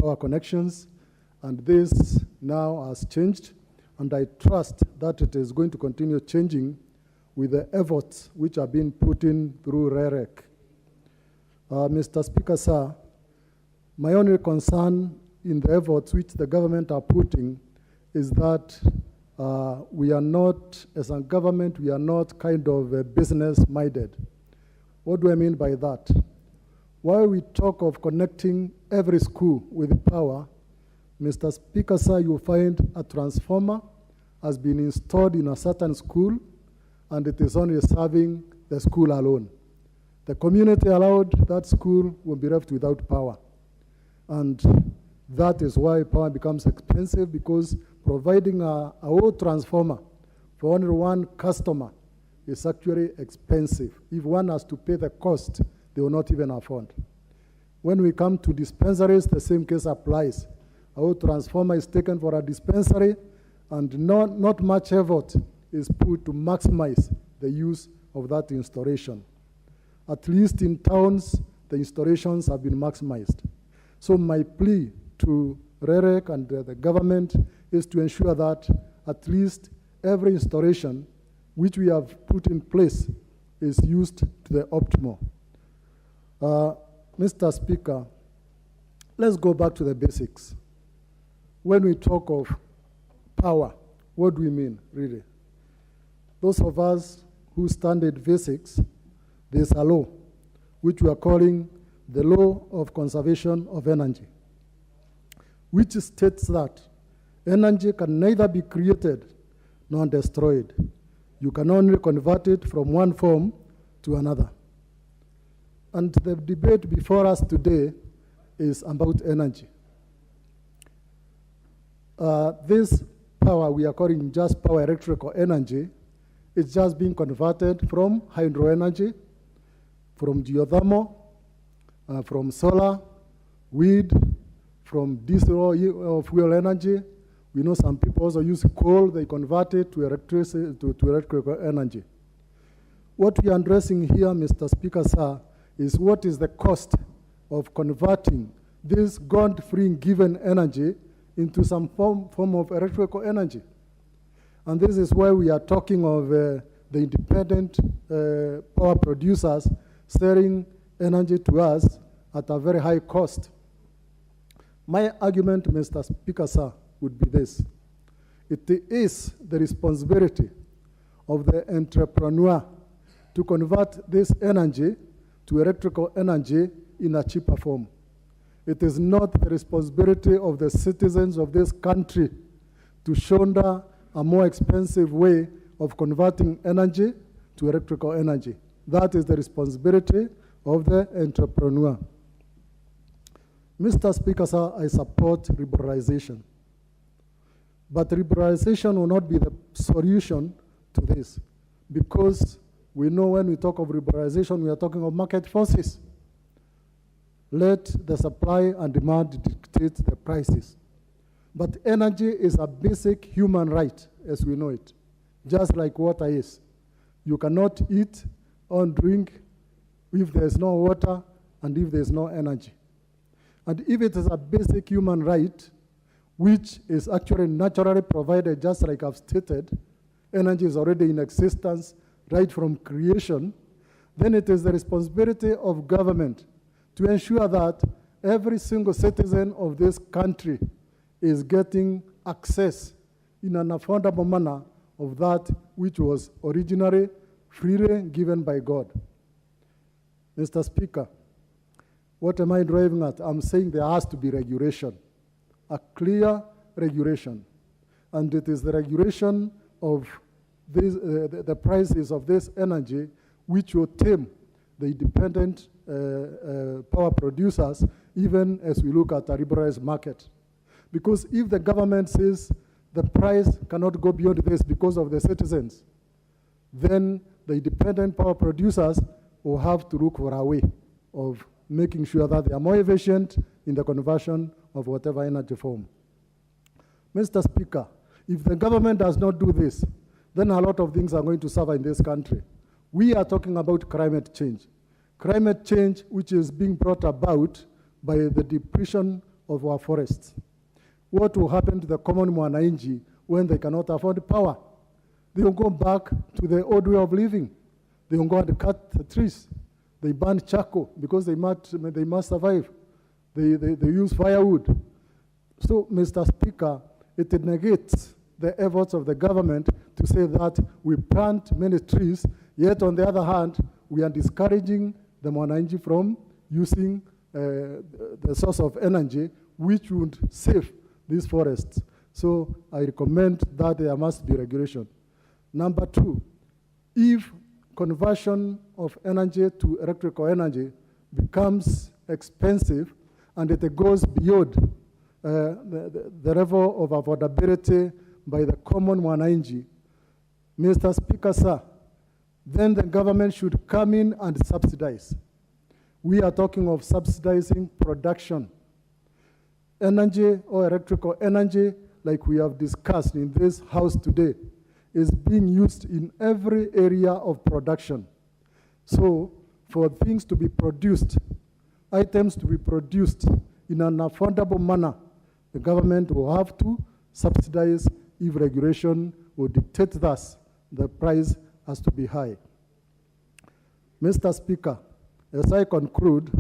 power connections, and this now has changed, and I trust that it is going to continue changing with the efforts which are being put in through REREC. Mr. Speaker, sir, my only concern in the efforts which the government are putting is that we are not, as a government, we are not kind of business-minded. What do I mean by that? While we talk of connecting every school with power, Mr. Speaker, sir, you find a transformer has been installed in a certain school, and it is only serving the school alone. The community allowed that school will be left without power. And that is why power becomes expensive, because providing a whole transformer for only one customer is actually expensive. If one has to pay the cost, they will not even afford. When we come to dispensaries, the same case applies. A whole transformer is taken for a dispensary, and not much effort is put to maximize the use of that installation. At least in towns, the installations have been maximized. So my plea to REREC and the government is to ensure that at least every installation which we have put in place is used to the optimal. Mr. Speaker, let's go back to the basics. When we talk of power, what do we mean, really? Those of us who studied physics, there's a law, which we are calling the law of conservation of energy, which states that energy can neither be created nor destroyed. You can only convert it from one form to another. And the debate before us today is about energy. This power we are calling just power electrical energy is just being converted from hydro energy, from geothermal, from solar, wind, from diesel or fuel energy. We know some people also use coal, they convert it to electricity, to electrical energy. What we are addressing here, Mr. Speaker, sir, is what is the cost of converting this God-free given energy into some form of electrical energy. And this is why we are talking of the independent power producers selling energy to us at a very high cost. My argument, Mr. Speaker, sir, would be this. It is the responsibility of the entrepreneur to convert this energy to electrical energy in a cheaper form. It is not the responsibility of the citizens of this country to shoulder a more expensive way of converting energy to electrical energy. That is the responsibility of the entrepreneur. Mr. Speaker, sir, I support liberalization. But liberalization will not be the solution to this, because we know when we talk of liberalization, we are talking of market forces. Let the supply and demand dictate the prices. But energy is a basic human right, as we know it, just like water is. You cannot eat or drink if there is no water and if there is no energy. And if it is a basic human right, which is actually naturally provided, just like I've stated, energy is already in existence right from creation, then it is the responsibility of government to ensure that every single citizen of this country is getting access in an affordable manner of that which was originally freely given by God. Mr. Speaker, what am I driving at? I'm saying there has to be regulation, a clear regulation. And it is the regulation of this, the prices of this energy which will tame the independent power producers, even as we look at a liberalized market. Because if the government says the price cannot go beyond this because of the citizens, then the independent power producers will have to look for a way of making sure that they are more efficient in the conversion of whatever energy form. Mr. Speaker, if the government does not do this, then a lot of things are going to suffer in this country. We are talking about climate change. Climate change which is being brought about by the depletion of our forests. What will happen to the common mwananchi when they cannot afford power? They will go back to the old way of living. They will go and cut the trees. They burn charcoal because they must survive. They use firewood. So, Mr. Speaker, it negates the efforts of the government to say that we plant many trees, yet on the other hand, we are discouraging the mwananchi from using the source of energy which would save these forests. So I recommend that there must be regulation. Number two, if conversion of energy to electrical energy becomes expensive and it goes beyond the level of affordability by the common mwananchi, Mr. Speaker, sir, then the government should come in and subsidize. We are talking of subsidizing production. Energy or electrical energy, like we have discussed in this house today, is being used in every area of production. So for things to be produced, items to be produced in an affordable manner, the government will have to subsidize. If regulation will dictate thus, the price has to be high. Mr. Speaker, as I conclude,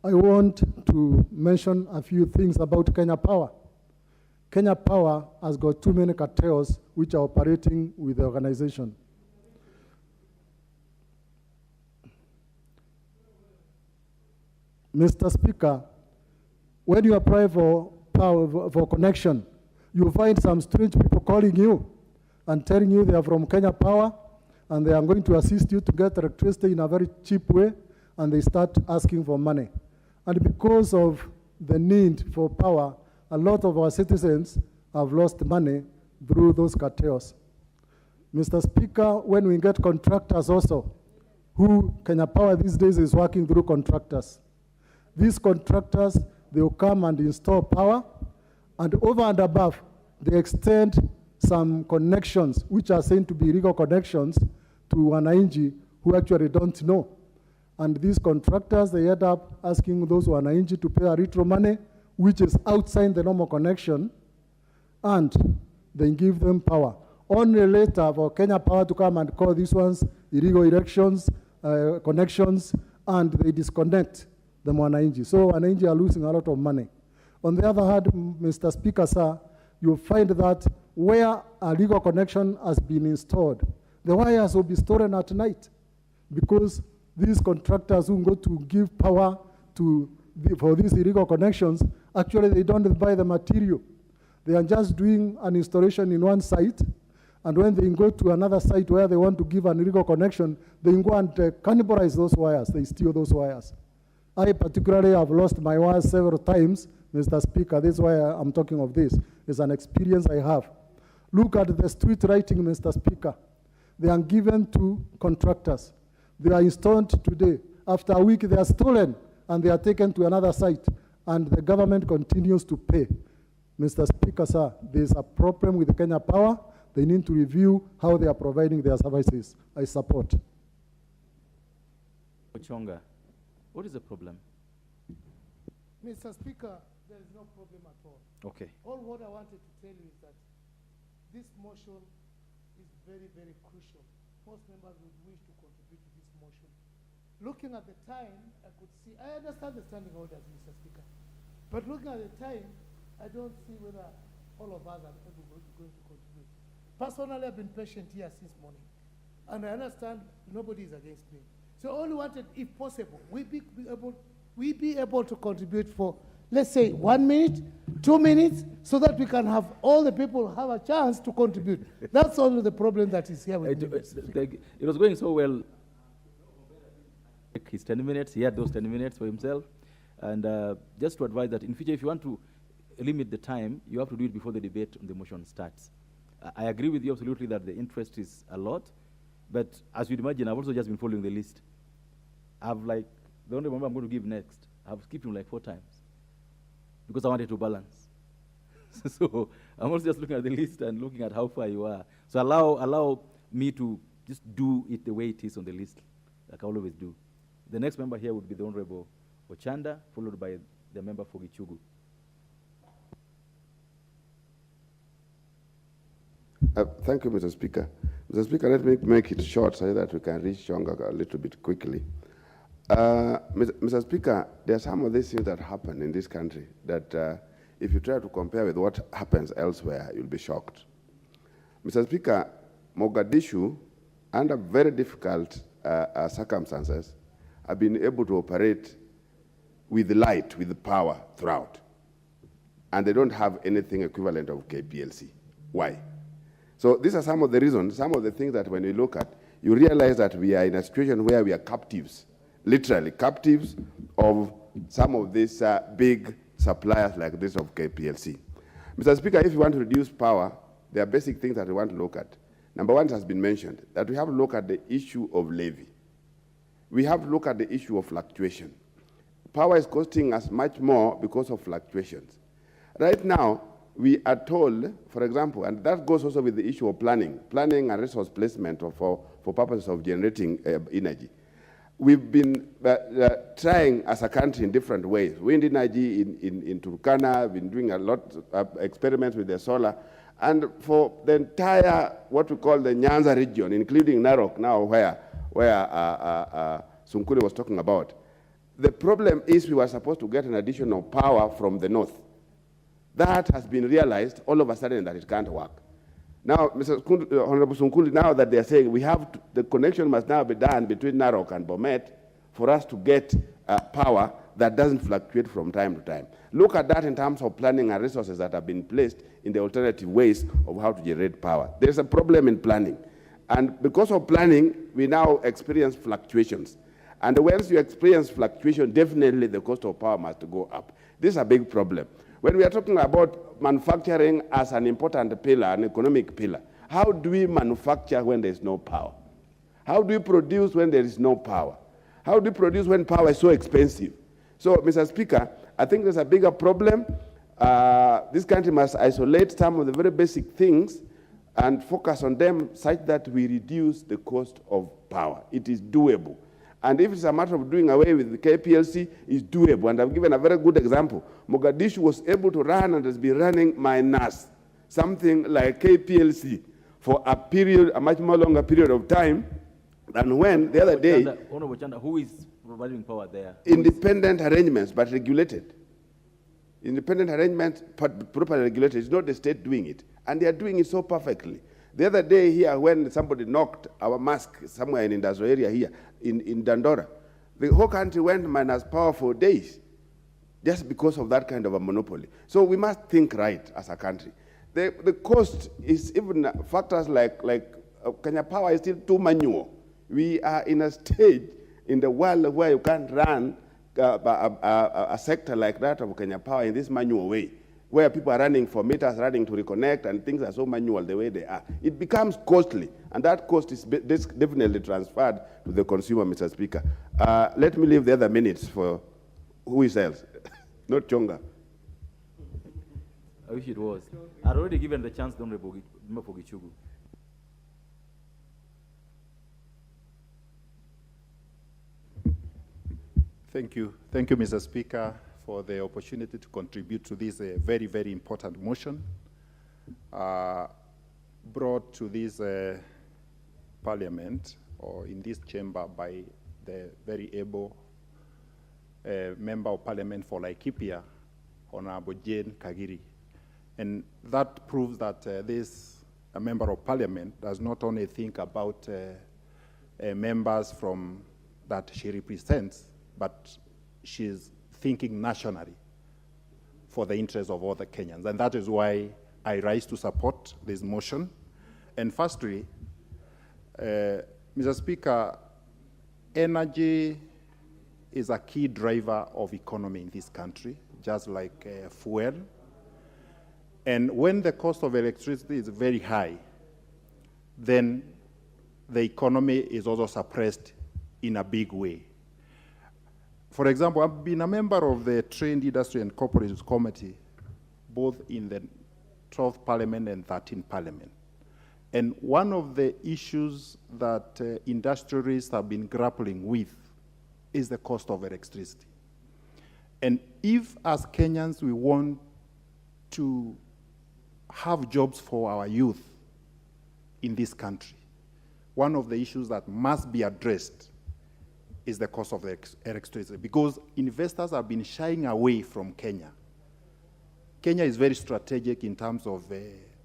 I want to mention a few things about Kenya Power. Kenya Power has got too many cartels which are operating with the organization. Mr. Speaker, when you apply for power, for connection, you find some strange people calling you and telling you they are from Kenya Power and they are going to assist you to get electricity in a very cheap way, and they start asking for money. And because of the need for power, a lot of our citizens have lost money through those cartels. Mr. Speaker, when we get contractors also, who Kenya Power these days is working through contractors. These contractors they will come and install power, and over and above, they extend some connections, which are said to be illegal connections, to wananchi who actually don't know. And these contractors, they end up asking those wananchi to pay a little money, which is outside the normal connection, and they give them power. Only later for Kenya Power to come and call these ones illegal elections, connections, and they disconnect the wananchi. So wananchi are losing a lot of money. On the other hand, Mr. Speaker, sir, you'll find that where a legal connection has been installed, the wires will be stolen at night, because these contractors who go to give power for these illegal connections, actually they don't buy the material. They are just doing an installation in one site, and when they go to another site where they want to give an illegal connection, they go and cannibalize those wires, they steal those wires. I particularly have lost my wires several times, Mr. Speaker. This is why I'm talking of this. It's an experience I have. Look at the street lighting, Mr. Speaker. They are given to contractors. They are installed today. After a week, they are stolen, and they are taken to another site, and the government continues to pay. Mr. Speaker, sir, there's a problem with Kenya Power. They need to review how they are providing their services. I support. Ochonga, what is the problem? Mr. Speaker, there is no problem at all. Okay. All what I wanted to tell you is that this motion is very, very crucial. Most members would wish to contribute to this motion. Looking at the time, I could see, I understand the standing orders, Mr. Speaker, but looking at the time, I don't see whether all of us are going to contribute. Personally, I've been patient here since morning, and I understand nobody is against me. So I only wanted, if possible, we be able to contribute for, let's say, 1 minute, 2 minutes, so that we can have all the people have a chance to contribute. That's only the problem that is here with me. It was going so well. His 10 minutes, he had those 10 minutes for himself. And just to advise that in future, if you want to limit the time, you have to do it before the debate on the motion starts. I agree with you absolutely that the interest is a lot, but as you'd imagine, I've also just been following the list. I've the only member I'm going to give next, I've skipped him like 4 times because I wanted to balance. So I'm also just looking at the list and looking at how far you are. So allow me to just do it the way it is on the list, like I always do. The next member here would be the Honorable Ochanda, followed by the member for Gichugu. Thank you, Mr. Speaker. Mr. Speaker, let me make it short so that we can reach Chonga a little bit quickly. Mr. Speaker, there are some of these things that happen in this country that if you try to compare with what happens elsewhere, you'll be shocked. Mr. Speaker, Mogadishu, under very difficult circumstances, have been able to operate with light, with power throughout. And they don't have anything equivalent of KPLC. Why? So these are some of the reasons, some of the things that when we look at, you realize that we are in a situation where we are captives, literally captives of some of these big suppliers like this of KPLC. Mr. Speaker, if you want to reduce power, there are basic things that we want to look at. Number one has been mentioned, that we have to look at the issue of levy. We have to look at the issue of fluctuation. Power is costing us much more because of fluctuations. Right now, we are told, for example, and that goes also with the issue of planning and resource placement for purposes of generating energy. We've been trying as a country in different ways. Wind energy in Turkana, we've been doing a lot of experiments with the solar. And for the entire, what we call the Nyanza region, including Narok now, where Sunkuli was talking about, the problem is we were supposed to get an additional power from the north. That has been realized all of a sudden that it can't work. Now, Honorable Sunkuli, now that they're saying the connection must now be done between Narok and Bomet for us to get power that doesn't fluctuate from time to time. Look at that in terms of planning and resources that have been placed in the alternative ways of how to generate power. There's a problem in planning. And because of planning, we now experience fluctuations. And once you experience fluctuation, definitely the cost of power must go up. This is a big problem. When we are talking about manufacturing as an important pillar, an economic pillar, how do we manufacture when there is no power? How do we produce when there is no power? How do we produce when power is so expensive? So, Mr. Speaker, I think there's a bigger problem. This country must isolate some of the very basic things and focus on them such that we reduce the cost of power. It is doable. And if it's a matter of doing away with the KPLC, it's doable. And I've given a very good example. Mogadishu was able to run and has been running minus something like KPLC for a period, a much more longer period of time than when the other day. Honorable Chanda, who is providing power there? Independent arrangements, but regulated. Independent arrangements, but properly regulated. It's not the state doing it. And they are doing it so perfectly. The other day here, when somebody knocked our mosque somewhere in industrial area here, in Dandora, the whole country went minus power for days, just because of that kind of a monopoly. So we must think right as a country. The cost is even factors like Kenya Power is still too manual. We are in a stage in the world where you can't run a sector like that of Kenya Power in this manual way, where people are running for meters, running to reconnect, and things are so manual the way they are. It becomes costly, and that cost is definitely transferred to the consumer, Mr. Speaker. Let me leave the other minutes for who is else, not Chonga. I wish it was. I'd already given the chance to Honorable Gichugu. Thank you. Thank you, Mr. Speaker, for the opportunity to contribute to this very, very important motion brought to this parliament or in this chamber by the very able member of parliament for Laikipia, Honorable Jane Kagiri. And that proves that this member of parliament does not only think about members from that she represents, but she's thinking nationally for the interests of all the Kenyans. And that is why I rise to support this motion. And firstly, Mr. Speaker, energy is a key driver of economy in this country, just like fuel. And when the cost of electricity is very high, then the economy is also suppressed in a big way. For example, I've been a member of the Trade, Industry and Cooperatives Committee, both in the 12th Parliament and 13th Parliament. And one of the issues that industrialists have been grappling with is the cost of electricity. And if, as Kenyans, we want to have jobs for our youth in this country, one of the issues that must be addressed is the cost of electricity, because investors have been shying away from Kenya. Kenya is very strategic in terms of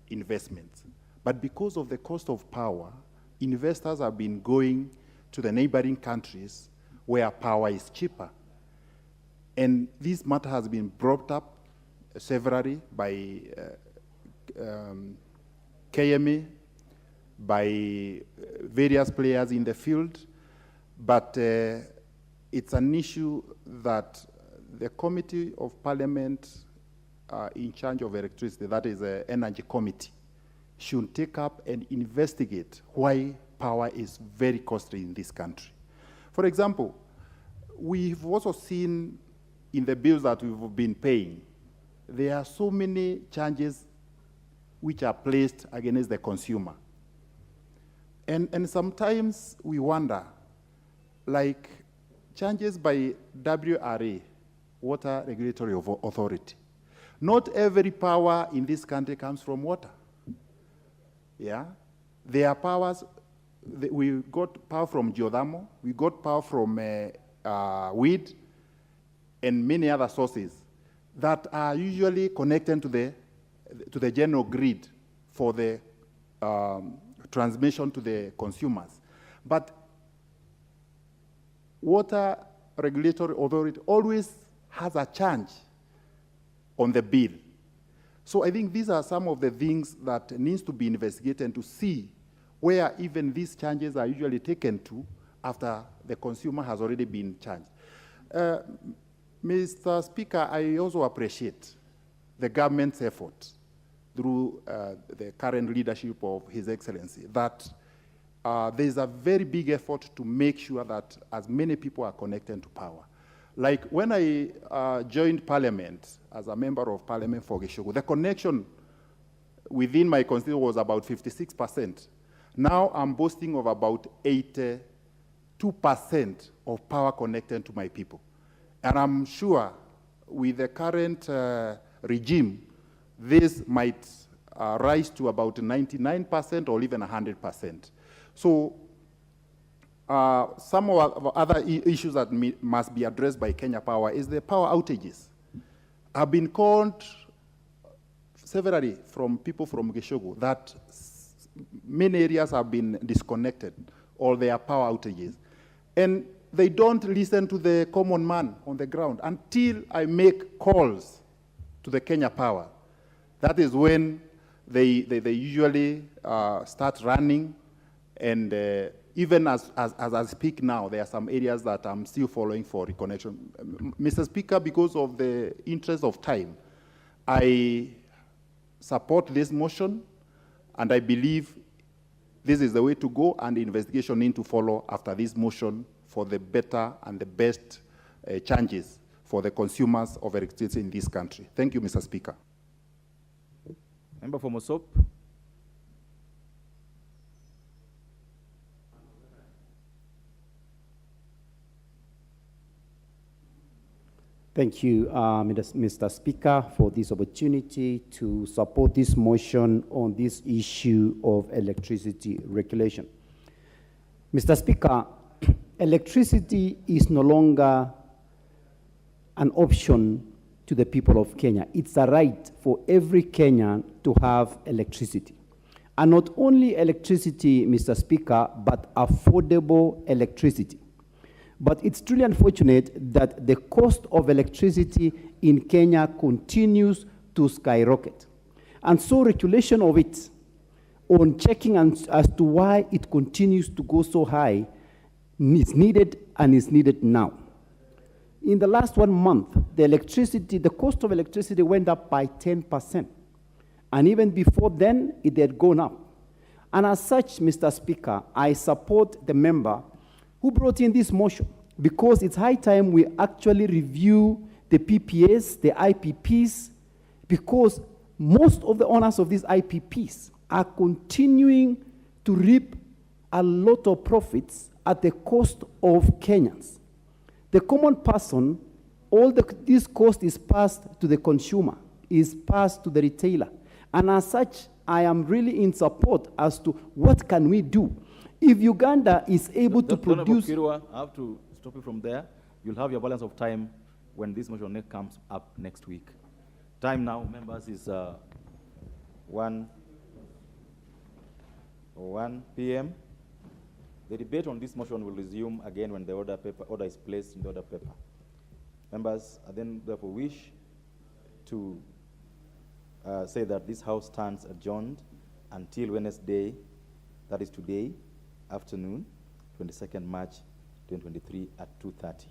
investments, but because of the cost of power, investors have been going to the neighboring countries where power is cheaper. And this matter has been brought up severally by KMA, by various players in the field, but it's an issue that the Committee of Parliament in charge of electricity, that is the Energy Committee, should take up and investigate why power is very costly in this country. For example, we've also seen in the bills that we've been paying, there are so many charges which are placed against the consumer. And sometimes we wonder, like charges by WRA, Water Regulatory Authority. Not every power in this country comes from water. Yeah? There are powers, we got power from geothermal, we got power from wind, and many other sources that are usually connected to the general grid for the transmission to the consumers. But Water Regulatory Authority always has a charge on the bill. So I think these are some of the things that needs to be investigated and to see where even these charges are usually taken to after the consumer has already been charged. Mr. Speaker, I also appreciate the government's effort through the current leadership of His Excellency that there's a very big effort to make sure that as many people are connected to power. Like when I joined parliament as a member of parliament for Geshogo, the connection within my constituency was about 56%. Now I'm boasting of about 82% of power connected to my people. And I'm sure with the current regime, this might rise to about 99% or even 100%. So some of other issues that must be addressed by Kenya Power is the power outages. I've been called severally from people from Geshogo that many areas have been disconnected or there are power outages. And they don't listen to the common man on the ground until I make calls to the Kenya Power. That is when they usually start running, and even as I speak now, there are some areas that I'm still following for reconnection. Mr. Speaker, because of the interest of time, I support this motion, and I believe this is the way to go, and the investigation need to follow after this motion for the better and the best changes for the consumers of electricity in this country. Thank you, Mr. Speaker. Member for Mosop. Thank you, Mr. Speaker, for this opportunity to support this motion on this issue of electricity regulation. Mr. Speaker, electricity is no longer an option to the people of Kenya. It's a right for every Kenyan to have electricity. And not only electricity, Mr. Speaker, but affordable electricity. But it's truly unfortunate that the cost of electricity in Kenya continues to skyrocket. And so regulation of it on checking as to why it continues to go so high is needed, and is needed now. In the last 1 month, the cost of electricity went up by 10%. And even before then, it had gone up. And as such, Mr. Speaker, I support the member who brought in this motion, because it's high time we actually review the PPAs, the IPPs, because most of the owners of these IPPs are continuing to reap a lot of profits at the cost of Kenyans. The common person, this cost is passed to the consumer, is passed to the retailer. And as such, I am really in support as to what can we do. If Uganda is able to produce... I have to stop you from there. You'll have your balance of time when this motion comes up next week. Time now, members, is 1 p.m. The debate on this motion will resume again when the order is placed in the order paper. Members, I then therefore wish to say that this House stands adjourned until Wednesday, that is today, afternoon, 22nd March 2023 at 2:30.